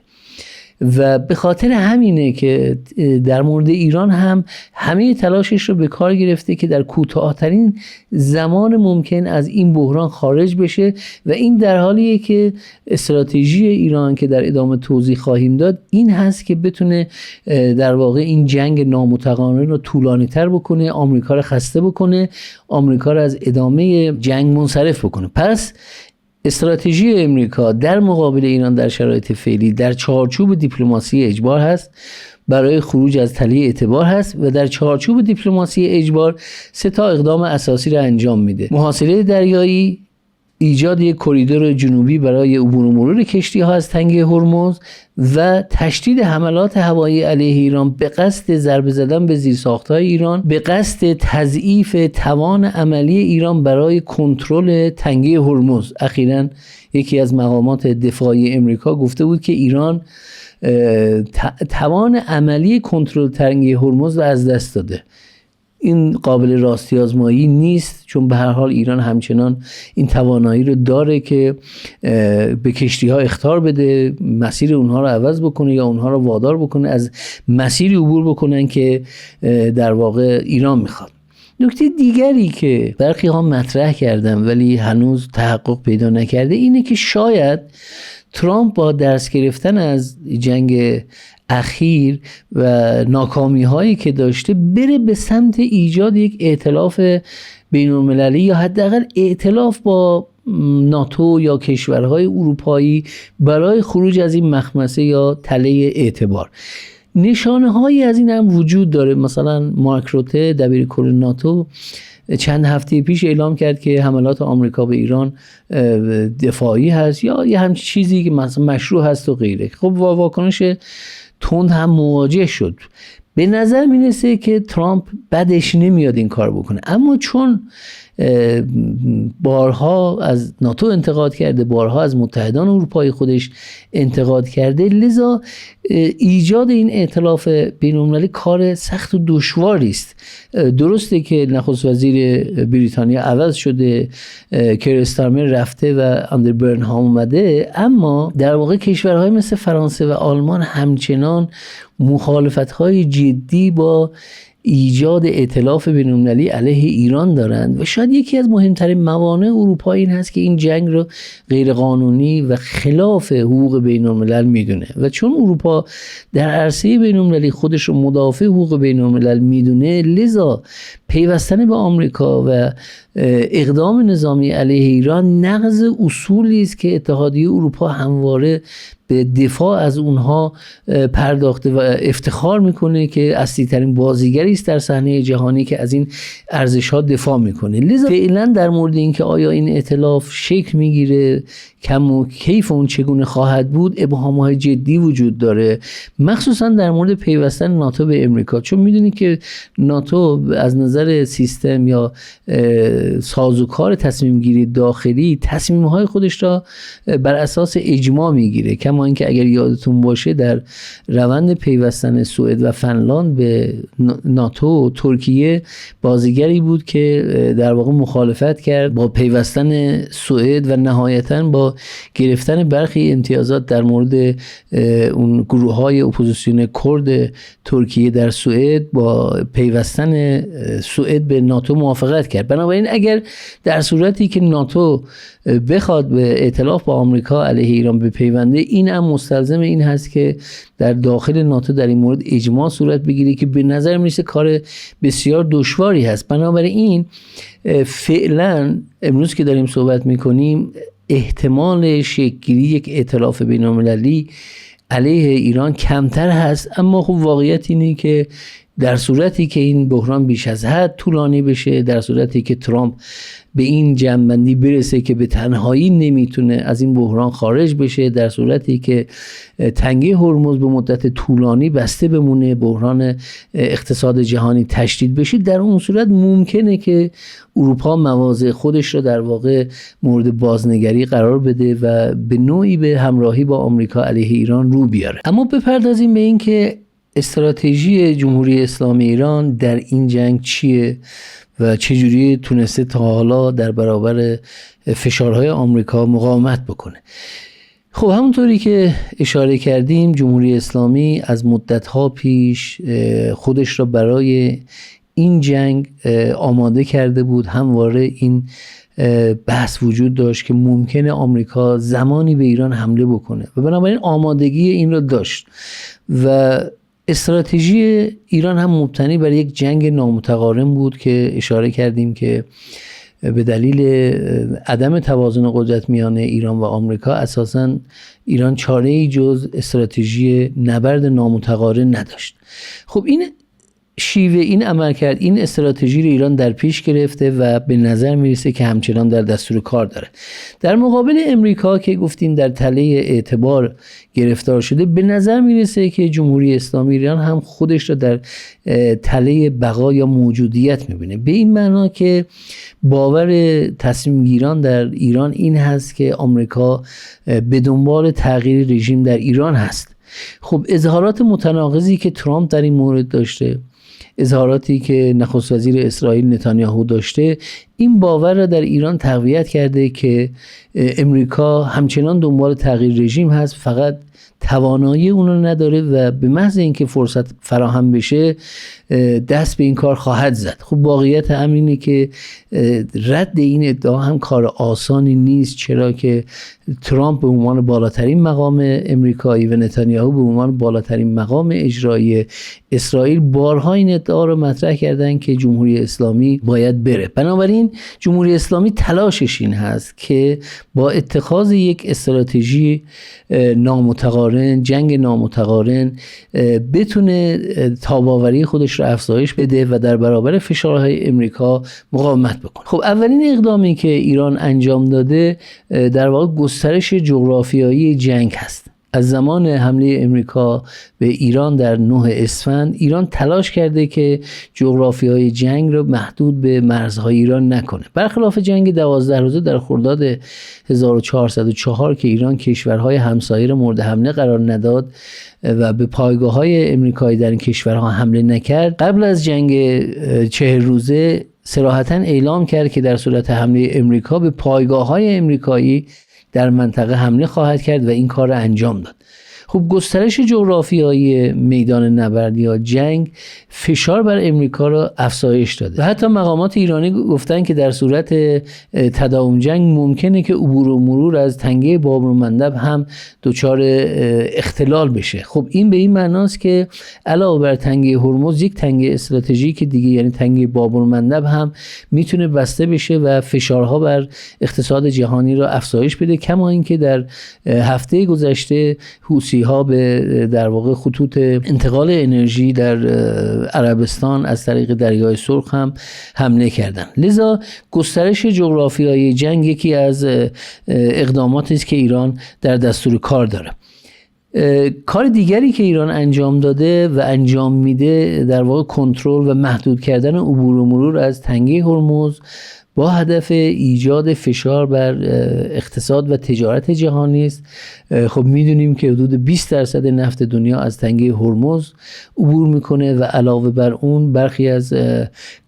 و به خاطر همینه که در مورد ایران هم همه تلاشش رو به کار گرفته که در کوتاه‌ترین زمان ممکن از این بحران خارج بشه و این در حالیه که استراتژی ایران که در ادامه توضیح خواهیم داد این هست که بتونه در واقع این جنگ نامتقارن رو طولانی‌تر بکنه، آمریکا رو خسته بکنه، آمریکا رو از ادامه جنگ منصرف بکنه. پس استراتژی امریکا در مقابل ایران در شرایط فعلی در چارچوب دیپلماسی اجبار هست، برای خروج از تله اعتبار هست و در چارچوب دیپلماسی اجبار 3 اقدام اساسی را انجام میده: محاصره دریایی، ایجاد یک کریدور جنوبی برای عبور و مرور کشتی‌ها از تنگه هرمز و تشدید حملات هوایی علیه ایران به قصد ضربه زدن به زیرساخت‌های ایران، به قصد تضعیف توان عملی ایران برای کنترل تنگه هرمز. اخیراً یکی از مقامات دفاعی امریکا گفته بود که ایران توان عملی کنترل تنگه هرمز را از دست داده. این قابل راستی آزمایی نیست، چون به هر حال ایران همچنان این توانایی رو داره که به کشتی ها اخطار بده، مسیر اونها رو عوض بکنه یا اونها رو وادار بکنه از مسیری عبور بکنن که در واقع ایران میخواد. نکته دیگری که برخی ها مطرح کردن ولی هنوز تحقق پیدا نکرده اینه که شاید ترامپ با درس گرفتن از جنگ اخیر و ناکامی هایی که داشته بره به سمت ایجاد یک ائتلاف بین المللی یا حداقل ائتلاف با ناتو یا کشورهای اروپایی برای خروج از این مخمسه یا تله اعتبار. نشانه هایی از این هم وجود داره. مثلا مارک روته دبیرکل ناتو چند هفته پیش اعلام کرد که حملات آمریکا به ایران دفاعی هست یا یه همچین چیزی که مثلا مشروع هست و غیره. خب واکنش تند هم مواجه شد. به نظر میرسه که ترامپ بدش نمیاد این کار بکنه، اما چون بارها از ناتو انتقاد کرده، بارها از متحدان اروپایی خودش انتقاد کرده، لذا ایجاد این ائتلاف بین‌المللی کار سخت و دشواری است. درسته که نخست وزیر بریتانیا عوض شده، کیر استارمر رفته و اندر برنهام اومده، اما در واقع کشورهای مثل فرانسه و آلمان همچنان مخالفت‌های جدی با ایجاد ائتلاف بین‌المللی علیه ایران دارند و شاید یکی از مهمترین موانع اروپا این هست که این جنگ رو غیر قانونی و خلاف حقوق بین‌الملل میدونه و چون اروپا در عرصه بین‌المللی خودش رو مدافع حقوق بین‌الملل میدونه، لذا پیوستن به آمریکا و اقدام نظامی علیه ایران نقض اصولی است که اتحادیه اروپا همواره به دفاع از اونها پرداخته و افتخار میکنه که اصلی ترین بازیگری است در صحنه جهانی که از این ارزش ها دفاع میکنه. لذا فعلا در مورد اینکه آیا این ائتلاف شکل میگیره، کم و کیف اون چگونه خواهد بود، ابهام‌های جدی وجود داره، مخصوصا در مورد پیوستن ناتو به امریکا. چون میدونید که ناتو از نظر سیستم یا سازوکار تصمیم گیری داخلی تصمیم‌های خودش را بر اساس اجماع میگیره. کما اینکه اگر یادتون باشه در روند پیوستن سوئد و فنلاند به ناتو، ترکیه بازیگری بود که در واقع مخالفت کرد با پیوستن سوئد و نهایتاً با گرفتن برخی امتیازات در مورد اون گروه‌های اپوزیسیون کرد ترکیه در سوئد. با پیوستن سوئد به ناتو موافقت کرد. بنابراین اگر در صورتی که ناتو بخواد به ائتلاف با آمریکا علیه ایران بپیونده، این هم مستلزم این هست که در داخل ناتو در این مورد اجماع صورت بگیره که به نظر میرسه کار بسیار دشواری هست. بنابراین فعلا امروز که داریم صحبت میکنیم احتمال شکل‌گیری یک ائتلاف بین‌المللی علیه ایران کمتر هست، اما خب واقعیت اینه که در صورتی که این بحران بیش از حد طولانی بشه، در صورتی که ترامپ به این جنبندی برسه که به تنهایی نمیتونه از این بحران خارج بشه، در صورتی که تنگه هرمز به مدت طولانی بسته بمونه، بحران اقتصاد جهانی تشدید بشه، در اون صورت ممکنه که اروپا مواضع خودش را در واقع مورد بازنگری قرار بده و به نوعی به همراهی با آمریکا علیه ایران رو بیاره. اما بپردازیم به این که استراتژی جمهوری اسلامی ایران در این جنگ چیه و چجوری تونسته تا حالا در برابر فشارهای آمریکا مقاومت بکنه. خب همونطوری که اشاره کردیم، جمهوری اسلامی از مدت‌ها پیش خودش را برای این جنگ آماده کرده بود. همواره این بحث وجود داشت که ممکنه آمریکا زمانی به ایران حمله بکنه و بنابراین آمادگی این را داشت و استراتژی ایران هم مبتنی بر یک جنگ نامتقارن بود که اشاره کردیم که به دلیل عدم توازن قدرت میان ایران و آمریکا اساساً ایران چاره‌ای جز استراتژی نبرد نامتقارن نداشت. خب این شیوه، این عملکرد، این استراتژی رو ایران در پیش گرفته و به نظر میرسه که همچنان در دستور کار داره. در مقابل امریکا که گفتیم در تله اعتبار گرفتار شده، به نظر میرسه که جمهوری اسلامی ایران هم خودش رو در تله بقا یا موجودیت میبینه. به این معنا که باور تصمیم گیران در ایران این هست که آمریکا به دنبال تغییر رژیم در ایران هست. خب اظهارات متناقضی که ترامپ در این مورد داشته، اظهاراتی که نخست وزیر اسرائیل نتانیاهو داشته، این باور را در ایران تقویت کرده که امریکا همچنان دنبال تغییر رژیم هست، فقط توانایی اون رو نداره و به محض اینکه فرصت فراهم بشه دست به این کار خواهد زد. خب واقعیت هم اینه که رد این ادعا هم کار آسانی نیست، چرا که ترامپ به عنوان بالاترین مقام امریکایی و نتانیاهو به عنوان بالاترین مقام اجرایی اسرائیل بارها این ادعا رو مطرح کردن که جمهوری اسلامی باید بره. بنابراین جمهوری اسلامی تلاشش این هست که با اتخاذ یک استراتژی نامتقارن، جنگ نامتقارن، بتونه تاب‌آوری خودش رو افزایش بده و در برابر فشارهای امریکا مقاومت بکنه. خب اولین اقدامی که ایران انجام داده در واقع گسترش جغرافیایی جنگ هست. از زمان حمله امریکا به ایران در 9 اسفند، ایران تلاش کرده که جغرافیای جنگ را محدود به مرزهای ایران نکنه. برخلاف جنگ 12 روزه در خرداد 1404 که ایران کشورهای همسایه را مورد حمله قرار نداد و به پایگاه‌های امریکایی در این کشورها حمله نکرد، قبل از جنگ 40 روزه صراحتاً اعلام کرد که در صورت حمله امریکا به پایگاه‌های امریکایی در منطقه حمله خواهد کرد و این کار را انجام داد. خب گسترش جغرافیایی میدان نبرد یا جنگ فشار بر امریکا را افزایش داده و حتی مقامات ایرانی گفتن که در صورت تداوم جنگ ممکنه که عبور و مرور از تنگه باب المندب هم دچار اختلال بشه. خب این به این معناست که علاوه بر تنگه هرمز یک تنگه استراتژیک دیگه یعنی تنگه باب المندب هم میتونه بسته بشه و فشارها بر اقتصاد جهانی را افزایش بده. کما اینکه در هفته گذشته حوثی‌ها به در واقع خطوط انتقال انرژی در عربستان از طریق دریای سرخ هم حمله کردند. لذا گسترش جغرافیایی جنگ یکی از اقداماتی است که ایران در دستور کار داره. کار دیگری که ایران انجام داده و انجام میده در واقع کنترل و محدود کردن عبور و مرور از تنگه هرمز با هدف ایجاد فشار بر اقتصاد و تجارت جهانی است. خب میدونیم که حدود 20% نفت دنیا از تنگه هرمز عبور میکنه و علاوه بر اون برخی از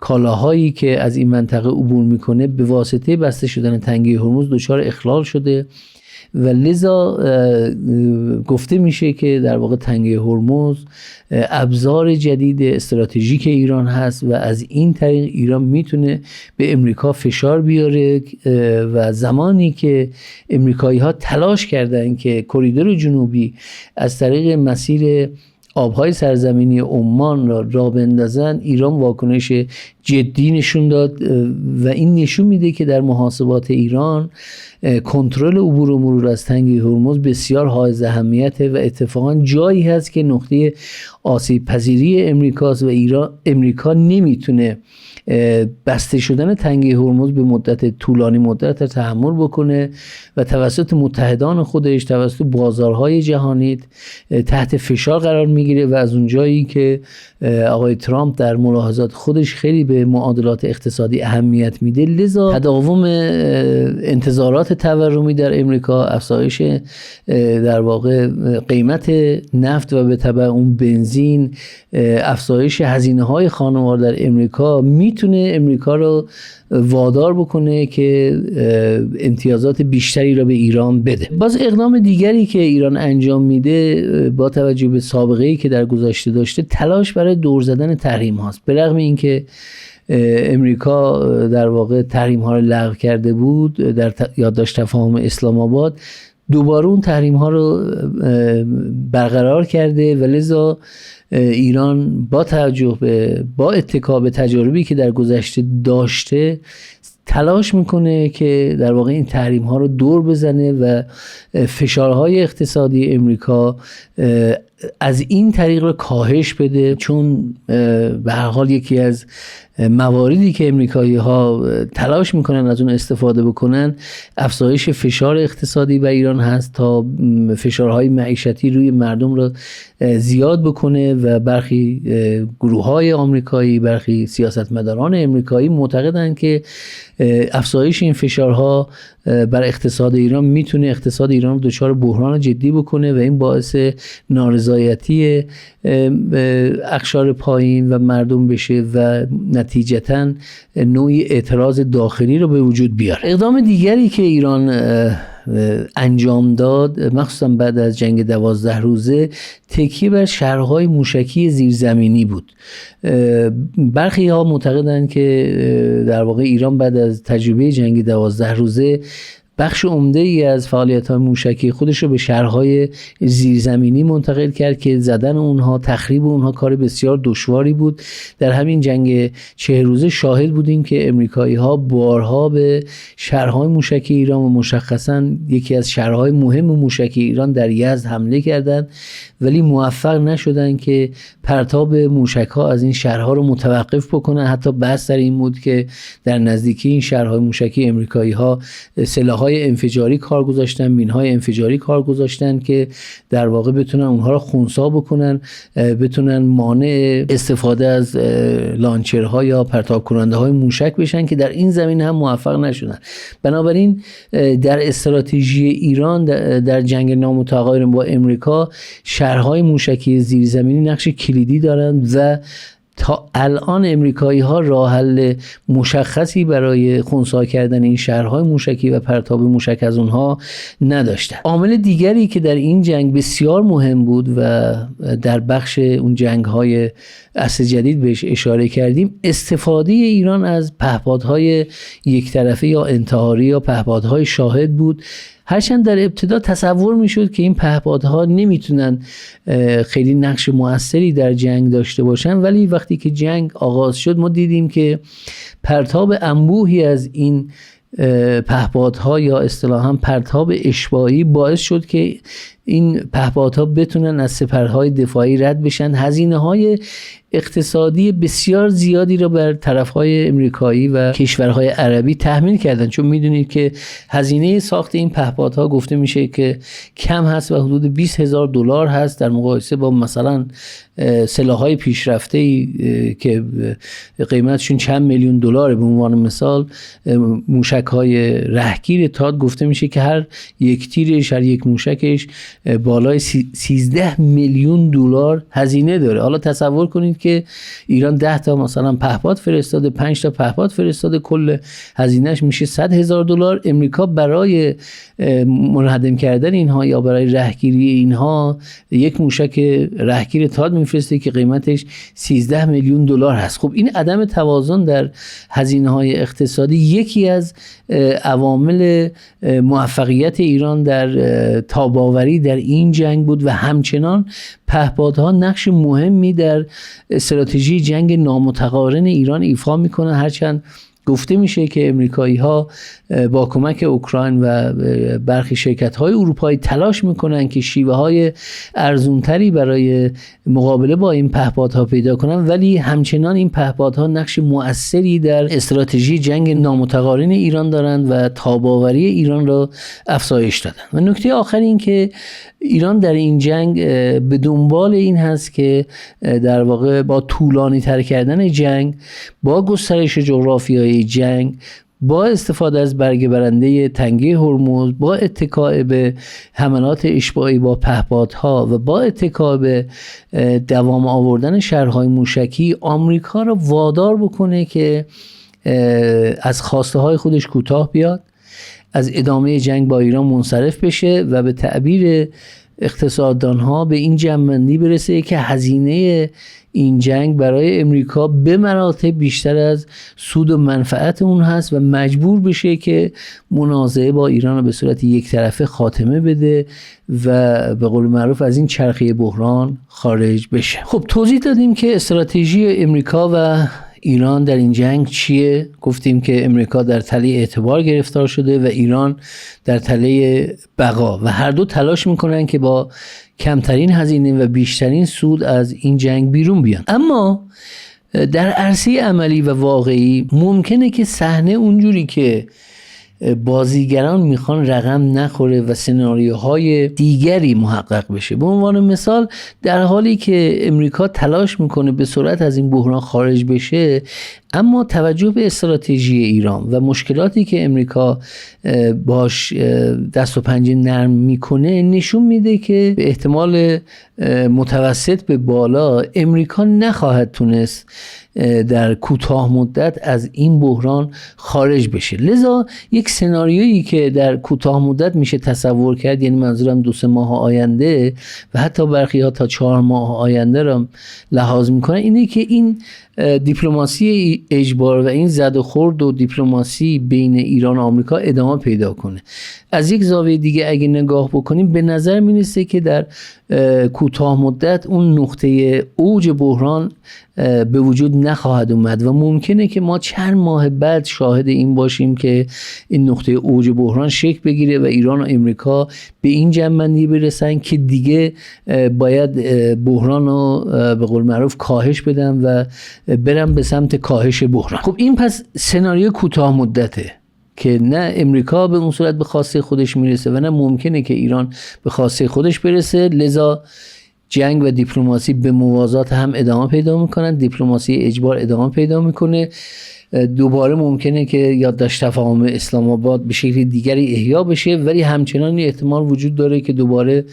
کالاهایی که از این منطقه عبور میکنه به واسطه بسته شدن تنگه هرمز دچار اخلال شده و لذا گفته میشه که در واقع تنگه هرمز ابزار جدید استراتژیک ایران هست و از این طریق ایران میتونه به امریکا فشار بیاره و زمانی که امریکایی ها تلاش کردن که کریدور جنوبی از طریق مسیر آبهای سرزمینی عمان را بندازن، ایران واکنش جدی نشون داد و این نشون میده که در محاسبات ایران کنترل عبور و مرور از تنگه هرمز بسیار حائز اهمیت و اتفاقا جایی هست که نقطه آسیب پذیری امریکاست و امریکا نمیتونه بسته شدن تنگه هرمز به مدت طولانی مدت تحمل بکنه و توسط متحدان خودش توسط بازارهای جهانی تحت فشار قرار میگیره و از اونجایی که آقای ترامپ در ملاحظات خودش خیلی به معادلات اقتصادی اهمیت میده، لذا تداوم انتظارات تورمی در امریکا، افزایش در واقع قیمت نفت و به تبع اون بنزین، افزایش هزینه‌های خانوار در امریکا میتونه امریکا رو وادار بکنه که امتیازات بیشتری را به ایران بده. باز اقدام دیگری که ایران انجام میده با توجه به سابقه‌ای که در گذشته داشته تلاش برای دور زدن تحریم هاست. به رغم اینکه امریکا در واقع تحریم ها رو لغو کرده بود در یادداشت تفاهم اسلام آباد، دوباره اون تحریم ها رو برقرار کرده و لذا ایران با توجه به اتکا به تجاربی که در گذشته داشته تلاش میکنه که در واقع این تحریم ها رو دور بزنه و فشارهای اقتصادی امریکا از این طریق رو کاهش بده، چون به هر حال یکی از مواردی که امریکایی ها تلاش میکنن از اون استفاده بکنن افزایش فشار اقتصادی بر ایران هست تا فشارهای معیشتی روی مردم رو زیاد بکنه و برخی گروه های آمریکایی، برخی سیاستمداران امریکایی معتقدن که افزایش این فشارها بر اقتصاد ایران میتونه اقتصاد ایران رو دچار بحران جدی بکنه و این باعث نارضایتی اقشار پایین و مردم بشه و نتیجتاً نوعی اعتراض داخلی رو به وجود بیاره. اقدام دیگری که ایران انجام داد مخصوصا بعد از جنگ 12 روزه تکیه بر شهرهای موشکی زیرزمینی بود. برخی ها معتقدند که در واقع ایران بعد از تجربه جنگ 12 روزه بخش عمده ای از فعالیت‌های موشکی خودش رو به شهرهای زیرزمینی منتقل کرد که زدن اونها، تخریب اونها کار بسیار دشواری بود. در همین جنگ 40 روزه شاهد بودیم که امریکایی‌ها بارها به شهرهای موشکی ایران و مشخصاً یکی از شهرهای مهم موشکی ایران در یزد حمله کردند، ولی موفق نشدن که پرتاب موشک‌ها از این شهرها رو متوقف بکنن. حتی بحث در این بود که در نزدیکی این شهرهای موشکی امریکایی‌ها سلاح‌های انفجاری کار گذاشتن، مین‌های انفجاری کار گذاشتن که در واقع بتونن اونها رو خنثی بکنن، بتونن مانع استفاده از لانچرها یا پرتاب کننده‌های موشک بشن که در این زمین هم موفق نشدن. بنابراین در استراتژی ایران در جنگ نامتغایر با امریکا شهرهای موشکی زیرزمینی نقش کلیدی دارند و تا الان امریکایی ها راه حل مشخصی برای خنثی کردن این شهرهای موشکی و پرتاب موشک از اونها نداشتن. عامل دیگری که در این جنگ بسیار مهم بود و در بخش اون جنگ های عصر جدید بهش اشاره کردیم، استفاده ایران از پهپادهای یک طرفه یا انتحاری یا پهپادهای شاهد بود. هرچند در ابتدا تصور میشد که این پهپادها نمیتونن خیلی نقش مؤثری در جنگ داشته باشن، ولی وقتی که جنگ آغاز شد ما دیدیم که پرتاب انبوهی از این پهپادها یا اصطلاحاً پرتاب اشباعی باعث شد که این پهپادها بتونن از سپرهای دفاعی رد بشن. هزینه‌های اقتصادی بسیار زیادی را بر طرفهای امریکایی و کشورهای عربی تحمیل کردن، چون میدونید که هزینه ساخت این پهپادها گفته میشه که کم هست و حدود $20,000 هست در مقایسه با مثلا سلاح‌های پیشرفته‌ای که قیمتشون چند میلیون دلار. به عنوان مثال موشک‌های رهگیر تاد گفته میشه که هر یک تیرش، هر یک موشکش بالای 13 میلیون دلار هزینه داره. حالا تصور کنید که ایران 10 تا مثلا پهپاد فرستاده، 5 تا پهپاد فرستاده، کل هزینهش میشه $100,000. امریکا برای منهدم کردن اینها یا برای رهگیری اینها یک موشک رهگیر تاد میفرسته که قیمتش 13 میلیون دلار هست. خب این عدم توازن در هزینه‌های اقتصادی یکی از عوامل موفقیت ایران در تاب‌آوری در این جنگ بود و همچنان پهپادها نقش مهمی در استراتژی جنگ نامتقارن ایران ایفا میکنن. هرچند گفته میشه که امریکایی ها با کمک اوکراین و برخی شرکت های اروپایی تلاش میکنن که شیوه های ارزونتری برای مقابله با این پهپادها پیدا کنن، ولی همچنان این پهپادها نقش مؤثری در استراتژی جنگ نامتقارن ایران دارند و تاب‌آوری ایران را افزایش دادن. و نکته آخر این که ایران در این جنگ به دنبال این هست که در واقع با طولانی تر کردن جنگ، با گسترش جغرافیایی جنگ، با استفاده از برگ برنده تنگه هرمز، با اتکا به حملات اشباعی با پهپادها و با اتکا به دوام آوردن شهرهای موشکی، آمریکا را وادار بکنه که از خواسته های خودش کوتاه بیاد، از ادامه جنگ با ایران منصرف بشه و به تعبیر اقتصاددانها به این جمع‌بندی برسه که هزینه این جنگ برای امریکا به مراتب بیشتر از سود و منفعت اون هست و مجبور بشه که منازعه با ایران رو به صورت یک طرفه خاتمه بده و به قول معروف از این چرخه بحران خارج بشه. خب توضیح دادیم که استراتژی امریکا و ایران در این جنگ چیه. گفتیم که امریکا در تله اعتبار گرفتار شده و ایران در تله بقا و هر دو تلاش میکنن که با کمترین هزینه و بیشترین سود از این جنگ بیرون بیان. اما در عرصه عملی و واقعی ممکنه که صحنه اونجوری که بازیگران میخوان رقم نخوره و سناریوهای دیگری محقق بشه. به عنوان مثال در حالی که امریکا تلاش میکنه به سرعت از این بحران خارج بشه، اما توجه به استراتژی ایران و مشکلاتی که امریکا باش دست و پنجه نرم میکنه نشون میده که به احتمال متوسط به بالا امریکا نخواهد تونست در کوتاه مدت از این بحران خارج بشه. لذا یک سناریویی که در کوتاه مدت میشه تصور کرد، یعنی منظورم 2-3 ماه آینده و حتی برخی ها تا 4 ماه آینده را لحاظ میکنه، اینه که این دیپلماسی اجبار و این زد و خورد و دیپلماسی بین ایران و آمریکا ادامه پیدا کنه. از یک زاویه دیگه اگه نگاه بکنیم به نظر میرسه که در کوتاه مدت اون نقطه اوج بحران به وجود نخواهد اومد و ممکنه که ما چند ماه بعد شاهد این باشیم که این نقطه اوج بحران شکل بگیره و ایران و امریکا به این جمع‌بندی برسن که دیگه باید بحران رو به قول معروف کاهش بدن و برن به سمت کاهش بحران. خب این پس سناریو کوتاه مدته که نه امریکا به اون صورت به خواسته خودش میرسه و نه ممکنه که ایران به خواسته خودش برسه. لذا جنگ و دیپلماسی به موازات هم ادامه پیدا میکنن، دیپلماسی اجبار ادامه پیدا میکنه. دوباره ممکنه که یادداشت تفاهم اسلام آباد به شکل دیگری احیا بشه، ولی همچنان احتمال وجود داره که دوباره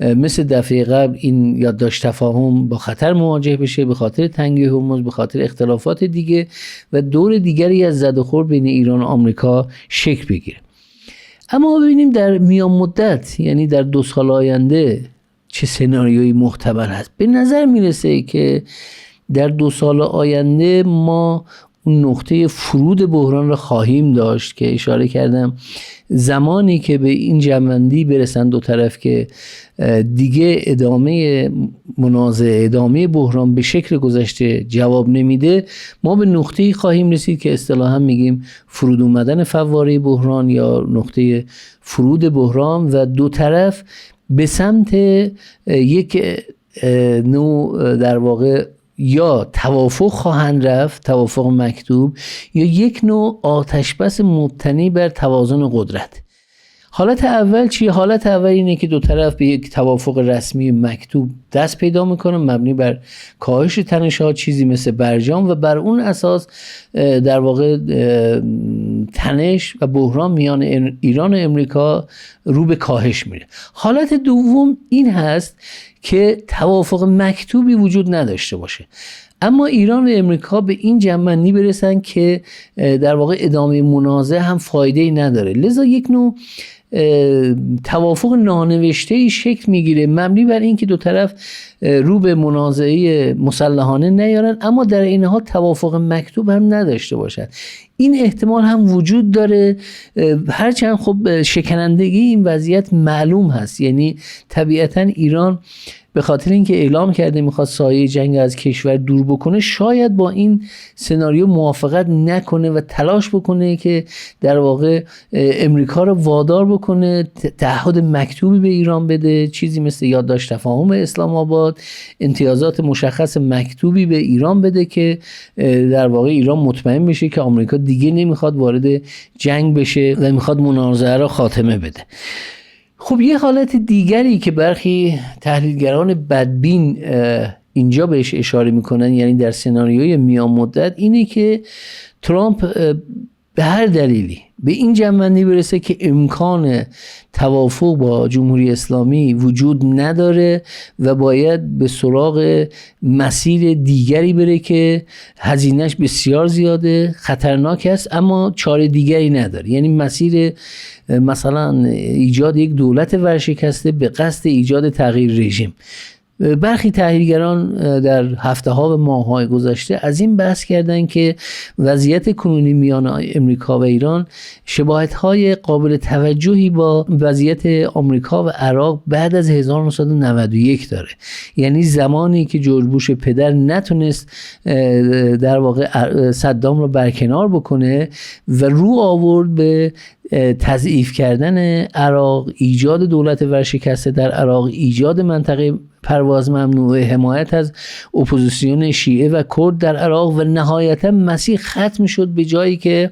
مثل دفعه قبل این یادداشت تفاهم با خطر مواجه بشه به خاطر تنگی هرمز، به خاطر اختلافات دیگه و دور دیگری از زد و خورد بین ایران و آمریکا شکل بگیره. اما ببینیم در میان مدت، یعنی در 2 سال آینده چه سناریویی محتمل هست. به نظر میرسه که در 2 سال آینده ما اون نقطه فرود بحران را خواهیم داشت که اشاره کردم. زمانی که به این جنبندی برسن دو طرف که دیگه ادامه منازعه، ادامه بحران به شکل گذشته جواب نمیده، ما به نقطه‌ای خواهیم رسید که اصطلاحاً میگیم فرود اومدن فواره بحران یا نقطه فرود بحران و دو طرف به سمت یک نوع در واقع یا توافق خواهند رفت، توافق مکتوب، یا یک نوع آتشبس مبتنی بر توازن قدرت. حالت اول چیه؟ حالت اول اینه که دو طرف به یک توافق رسمی مکتوب دست پیدا میکنن مبنی بر کاهش تنش‌ها، چیزی مثل برجام، و بر اون اساس در واقع تنش و بحران میان ایران و امریکا رو به کاهش میره. حالت دوم این هست که توافق مکتوبی وجود نداشته باشه، اما ایران و امریکا به این جنبندی برسن که در واقع ادامه منازعه هم فایده‌ای نداره، لذا یک نوع توافق نانوشته‌ای شکل میگیره مبنی بر این که دو طرف رو به منازعه مسلحانه نیارن، اما در این حال توافق مکتوب هم نداشته باشن. این احتمال هم وجود داره، هرچند خب شکنندگی این وضعیت معلوم هست. یعنی طبیعتا ایران به خاطر اینکه اعلام کرده میخواد سایه جنگ از کشور دور بکنه، شاید با این سناریو موافقت نکنه و تلاش بکنه که در واقع امریکا رو وادار بکنه تعهد مکتوبی به ایران بده، چیزی مثل یادداشت تفاهم اسلام آباد، امتیازات مشخص مکتوبی به ایران بده که در واقع ایران مطمئن بشه که آمریکا دیگه نمیخواد وارد جنگ بشه و میخواد منازعه رو خاتمه بده. خب یه حالت دیگری که برخی تحلیلگران بدبین اینجا بهش اشاره میکنن، یعنی در سناریوی میان مدت، اینه که ترامپ به هر دلیلی به این جنبندی برسه که امکان توافق با جمهوری اسلامی وجود نداره و باید به سراغ مسیر دیگری بره که هزینهش بسیار زیاده، خطرناک است، اما چاره دیگری نداره. یعنی مسیر مثلا ایجاد یک دولت ورشکسته به قصد ایجاد تغییر رژیم. برخی تحلیلگران در هفته‌ها و ماه‌های گذشته از این بحث کردند که وضعیت کنونی میان امریکا و ایران شباهت‌های قابل توجهی با وضعیت آمریکا و عراق بعد از 1991 داره. یعنی زمانی که جورج بوش پدر نتونست در واقع صدام رو برکنار بکنه و رو آورد به تضعیف کردن عراق، ایجاد دولت ورشکسته در عراق، ایجاد منطقه پرواز ممنوعه، حمایت از اپوزیسیون شیعه و کرد در عراق، و نهایتا مسیر ختم شد به جایی که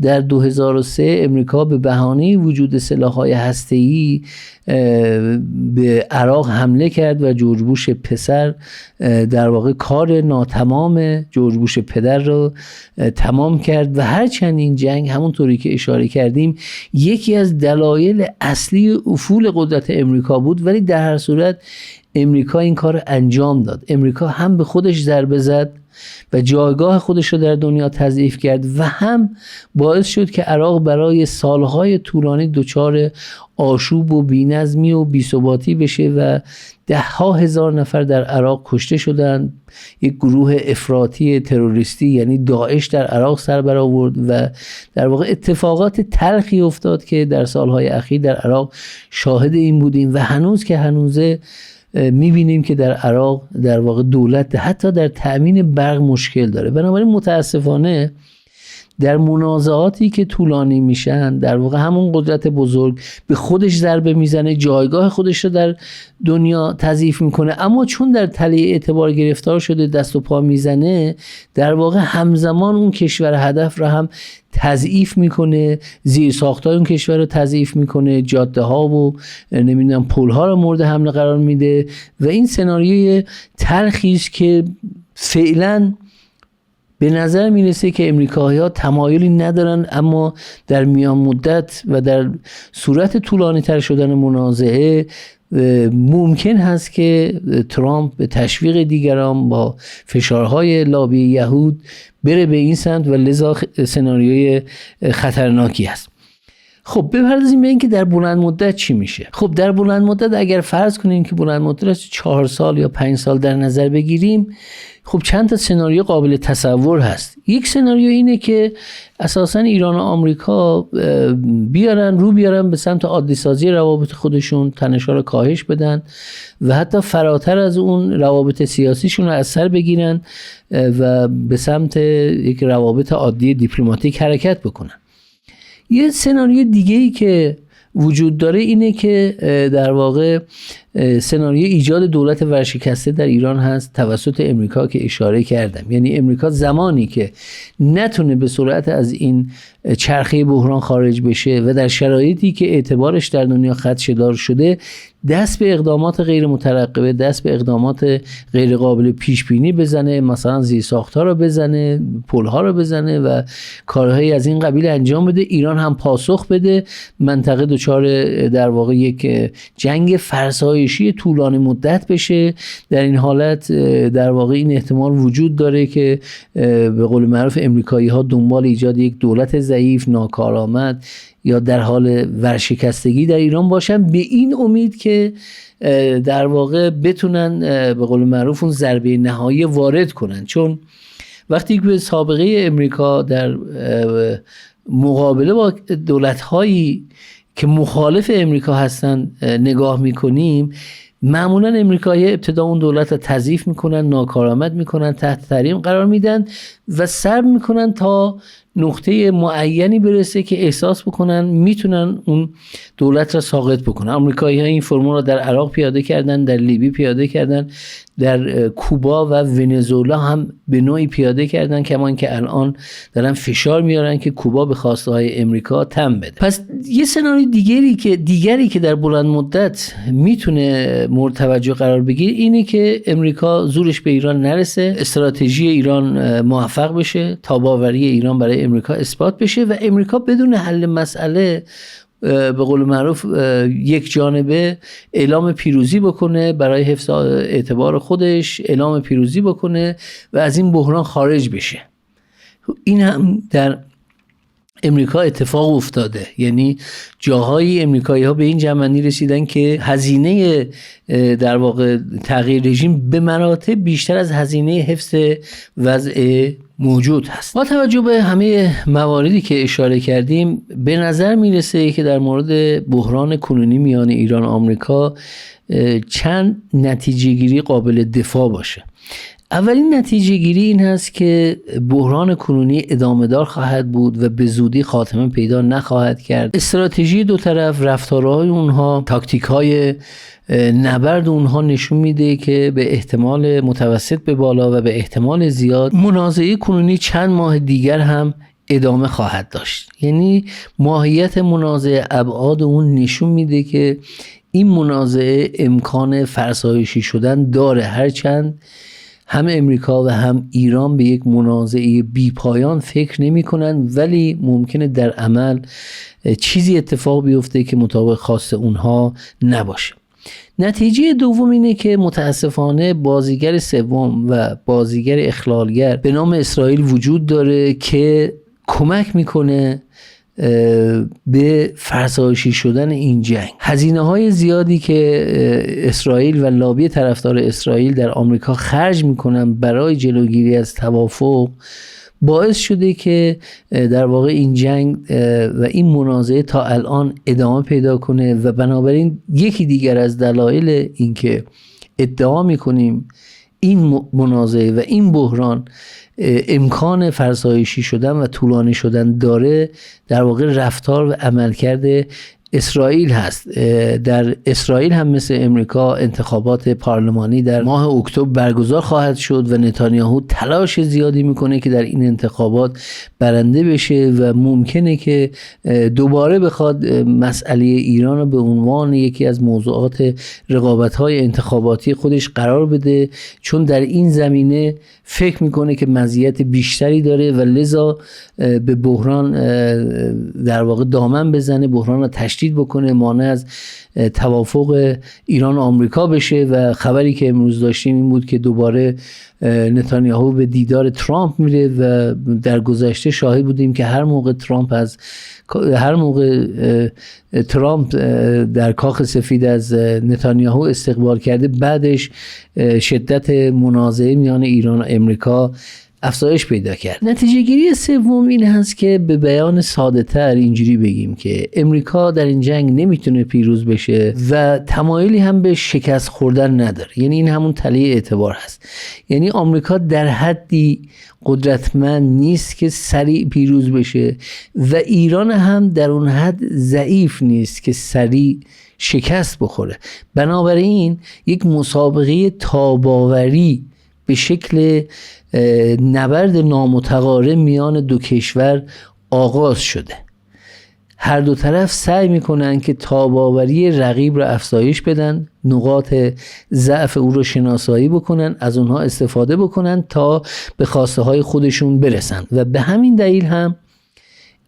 در 2003 امریکا به بهانه وجود سلاح‌های هسته‌ای به عراق حمله کرد و جورج بوش پسر در واقع کار ناتمام جورج بوش پدر رو تمام کرد. و هرچند این جنگ همونطوری که اشاره کردیم یکی از دلایل اصلی افول قدرت امریکا بود، ولی در هر صورت امریکا این کار انجام داد. امریکا هم به خودش ضربه زد و جایگاه خودش رو در دنیا تضعیف کرد و هم باعث شد که عراق برای سالهای طولانی دچار آشوب و بی‌نظمی و بی‌ثباتی بشه و 10,000 نفر در عراق کشته شدند. یک گروه افراطی تروریستی یعنی داعش در عراق سر برآورد و در واقع اتفاقات تلخی افتاد که در سالهای اخیر در عراق شاهد این بودیم و هنوز که هنوزه میبینیم که در عراق در واقع دولت حتی در تأمین برق مشکل داره. بنابراین متاسفانه در منازعاتی که طولانی میشن در واقع همون قدرت بزرگ به خودش ضربه میزنه، جایگاه خودش رو در دنیا تضعیف میکنه، اما چون در تله اعتبار گرفتار شده دست و پا میزنه، در واقع همزمان اون کشور هدف رو هم تضعیف میکنه، زیر ساختای اون کشور رو تضعیف میکنه، جاده ها و نمیدونم پل ها رو مورد حمله قرار میده و این سناریوی تلخی است که فعلا به نظر میرسه که امریکایی‌ها تمایلی ندارن، اما در میان مدت و در صورت طولانی تر شدن منازعه ممکن هست که ترامپ به تشویق دیگران با فشارهای لابی یهود بره به این سمت و لذا سناریوی خطرناکی است. خب بپردازیم به این که در بلند مدت چی میشه. خب در بلند مدت اگر فرض کنیم که بلند مدت 4 سال یا 5 سال در نظر بگیریم، خب چند تا سناریو قابل تصور هست. یک سناریو اینه که اساساً ایران و آمریکا بیارن به سمت عادی سازی روابط خودشون، تنش‌ها رو کاهش بدن و حتی فراتر از اون روابط سیاسیشون رو از سر بگیرن و به سمت یک روابط عادی دیپلماتیک حرکت بکنن. یه سناریو دیگه‌ای که وجود داره اینه که در واقع سناریو ایجاد دولت ورشکسته در ایران هست توسط امریکا که اشاره کردم. یعنی امریکا زمانی که نتونه به سرعت از این چرخه بحران خارج بشه و در شرایطی که اعتبارش در دنیا خدشه‌دار شده، دست به اقدامات غیر مترقبه، دست به اقدامات غیر قابل پیش بینی بزنه، مثلا زیرساخت‌ها رو بزنه، پل‌ها رو بزنه و کارهایی از این قبیل انجام بده، ایران هم پاسخ بده، منطقه دچار در واقع یک جنگ فرسایشی طولانی مدت بشه. در این حالت در واقع این احتمال وجود داره که به قول معروف امریکایی‌ها دنبال ایجاد یک دولت ضعیف، ناکارآمد یا در حال ورشکستگی در ایران باشن، به این امید که در واقع بتونن به قول معروف اون ضربه نهایی وارد کنن. چون وقتی که به سابقه امریکا در مقابله با دولت‌هایی که مخالف امریکا هستن نگاه میکنیم، معمولا امریکایی ابتدا اون دولت رو تضعیف میکنن، ناکارآمد میکنن، تحت تحریم قرار میدن و صبر میکنن تا نقطه معینی برسه که احساس بکنن میتونن اون دولت را ساقط بکنن. آمریکایی ها این فرمول را در عراق پیاده کردن، در لیبی پیاده کردن، در کوبا و ونزوئلا هم به نوعی پیاده کردن، کما اینکه الان دارن فشار میارن که کوبا به خواسته های امریکا تن بده. پس یه سناریوی دیگری که در بلند مدت میتونه مورد توجه قرار بگیره اینه که امریکا زورش به ایران نرسه، استراتژی ایران موفق بشه، تاباوری ایران برای امریکا اثبات بشه و امریکا بدون حل مسئله به قول معروف یک جانبه اعلام پیروزی بکنه، برای حفظ اعتبار خودش اعلام پیروزی بکنه و از این بحران خارج بشه. این هم در امریکا اتفاق افتاده. یعنی جاهایی امریکایی ها به این جمعنی رسیدن که هزینه در واقع تغییر رژیم به مراتب بیشتر از هزینه حفظ وضع موجود هست. با توجه به همه مواردی که اشاره کردیم، به نظر میرسه که در مورد بحران کنونی میان ایران و آمریکا چند نتیجه گیری قابل دفاع باشه. اولین نتیجه گیری این هست که بحران کنونی ادامه دار خواهد بود و به زودی خاتمه پیدا نخواهد کرد. استراتژی دو طرف، رفتارهای اونها، تاکتیکهای نبرد اونها نشون میده که به احتمال متوسط به بالا و به احتمال زیاد منازعه کنونی چند ماه دیگر هم ادامه خواهد داشت. یعنی ماهیت منازعه، ابعاد اون نشون میده که این منازعه امکان فرسایشی شدن داره، هرچند هم امریکا و هم ایران به یک منازعه بی پایان فکر نمی کنن، ولی ممکنه در عمل چیزی اتفاق بیفته که مطابق خواست اونها نباشه. نتیجه دوم اینه که متاسفانه بازیگر سوم و بازیگر اخلالگر به نام اسرائیل وجود داره که کمک میکنه به فرسایشی شدن این جنگ. هزینه‌های زیادی که اسرائیل و لابی طرفدار اسرائیل در آمریکا خرج میکنن برای جلوگیری از توافق باعث شده که در واقع این جنگ و این منازعه تا الان ادامه پیدا کنه و بنابراین یکی دیگر از دلایل اینکه ادعا میکنیم این منازعه و این بحران امکان فرسایشی شدن و طولانی شدن داره، در واقع رفتار و عملکرد اسرائیل هست. در اسرائیل هم مثل امریکا انتخابات پارلمانی در ماه اکتبر برگزار خواهد شد و نتانیاهو تلاش زیادی میکنه که در این انتخابات برنده بشه و ممکنه که دوباره بخواد مسئله ایران رو به عنوان یکی از موضوعات رقابت‌های انتخاباتی خودش قرار بده، چون در این زمینه فکر میکنه که مزیت بیشتری داره و لذا به بحران در واقع دامن بزنه، بحران رو تشدید بکنه، مانع از توافق ایران و آمریکا بشه. و خبری که امروز داشتیم این بود که دوباره نتانیاهو به دیدار ترامپ میره و در گذشته شاهد بودیم که هر موقع ترامپ در کاخ سفید از نتانیاهو استقبال کرده، بعدش شدت منازعه میان ایران و امریکا افزایش پیدا کرد. نتیجه گیری سوم این هست که به بیان ساده تر اینجوری بگیم که امریکا در این جنگ نمیتونه پیروز بشه و تمایلی هم به شکست خوردن نداره. یعنی این همون تله اعتبار هست. یعنی آمریکا در حدی قدرتمند نیست که سریع پیروز بشه و ایران هم در اون حد ضعیف نیست که سریع شکست بخوره. بنابراین یک مسابقه تاباوری به شکل نبرد نامتقارن میان دو کشور آغاز شده. هر دو طرف سعی میکنن که تاباوری رقیب را افزایش بدن، نقاط ضعف او رو شناسایی بکنن، از اونها استفاده بکنن تا به خواسته های خودشون برسن و به همین دلیل هم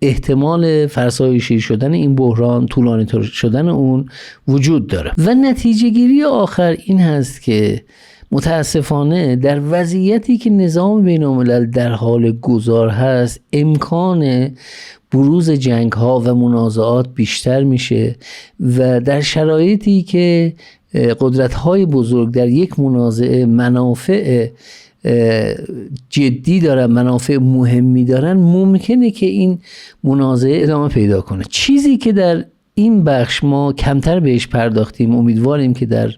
احتمال فرسایشی شدن این بحران، طولانی شدن اون وجود داره. و نتیجه گیری آخر این هست که متاسفانه در وضعیتی که نظام بین‌الملل در حال گذار هست، امکان بروز جنگ ها و منازعات بیشتر میشه و در شرایطی که قدرت های بزرگ در یک منازعه منافع جدی دارن، منافع مهمی دارن، ممکنه که این منازعه ادامه پیدا کنه. چیزی که در این بخش ما کمتر بهش پرداختیم، امیدواریم که در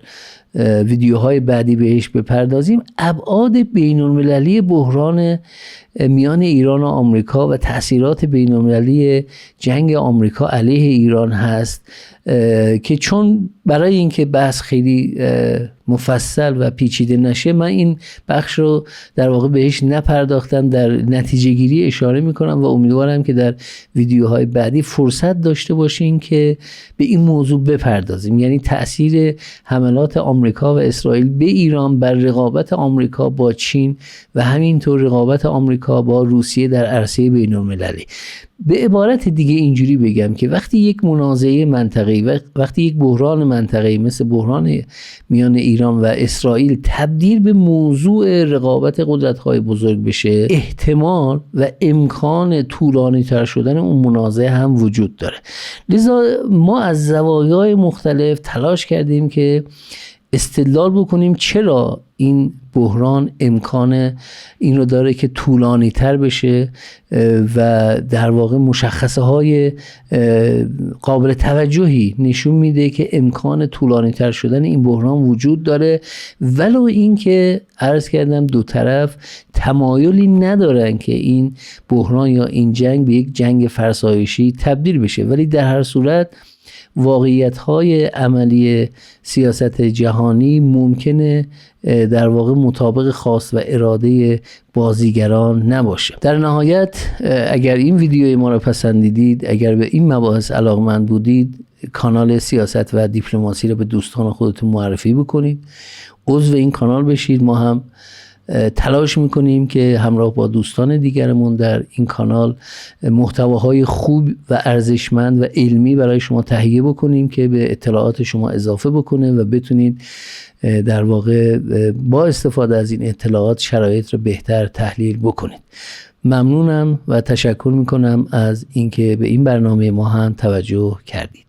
ویدیوهای بعدی بهش بپردازیم، ابعاد بین‌المللی بحران میان ایران و آمریکا و تأثیرات بین‌المللی جنگ آمریکا علیه ایران هست که چون برای اینکه بحث خیلی مفصل و پیچیده نشه، من این بخش رو در واقع بهش نپرداختم، در نتیجه گیری اشاره میکنم و امیدوارم که در ویدیوهای بعدی فرصت داشته باشین که به این موضوع بپردازیم، یعنی تأثیر حملات آمریکا و اسرائیل به ایران بر رقابت آمریکا با چین و همینطور رقابت آمریکا با روسیه در عرصه بین‌المللی. به عبارت دیگه اینجوری بگم که وقتی یک منازعه منطقه‌ای، وقتی یک بحران منطقه‌ای مثل بحران میان ایران و اسرائیل تبدیل به موضوع رقابت قدرت‌های بزرگ بشه، احتمال و امکان طولانی تر شدن اون منازعه هم وجود داره. لذا ما از زوایای مختلف تلاش کردیم که استدلال بکنیم چرا این بحران امکان این رو داره که طولانی تر بشه و در واقع مشخصه های قابل توجهی نشون میده که امکان طولانی تر شدن این بحران وجود داره، ولو این که عرض کردم دو طرف تمایلی ندارن که این بحران یا این جنگ به یک جنگ فرسایشی تبدیل بشه. ولی در هر صورت واقعیت‌های عملی سیاست جهانی ممکنه در واقع مطابق خواست و اراده بازیگران نباشه. در نهایت اگر این ویدیوی ما را پسندیدید، اگر به این مباحث علاقمند بودید، کانال سیاست و دیپلماسی را به دوستان خودتون معرفی بکنید، عضو این کانال بشید. ما هم تلاش میکنیم که همراه با دوستان دیگرمون در این کانال محتواهای خوب و ارزشمند و علمی برای شما تهیه بکنیم که به اطلاعات شما اضافه بکنه و بتونید در واقع با استفاده از این اطلاعات شرایط رو بهتر تحلیل بکنید. ممنونم و تشکر میکنم از اینکه به این برنامه ما هم توجه کردید.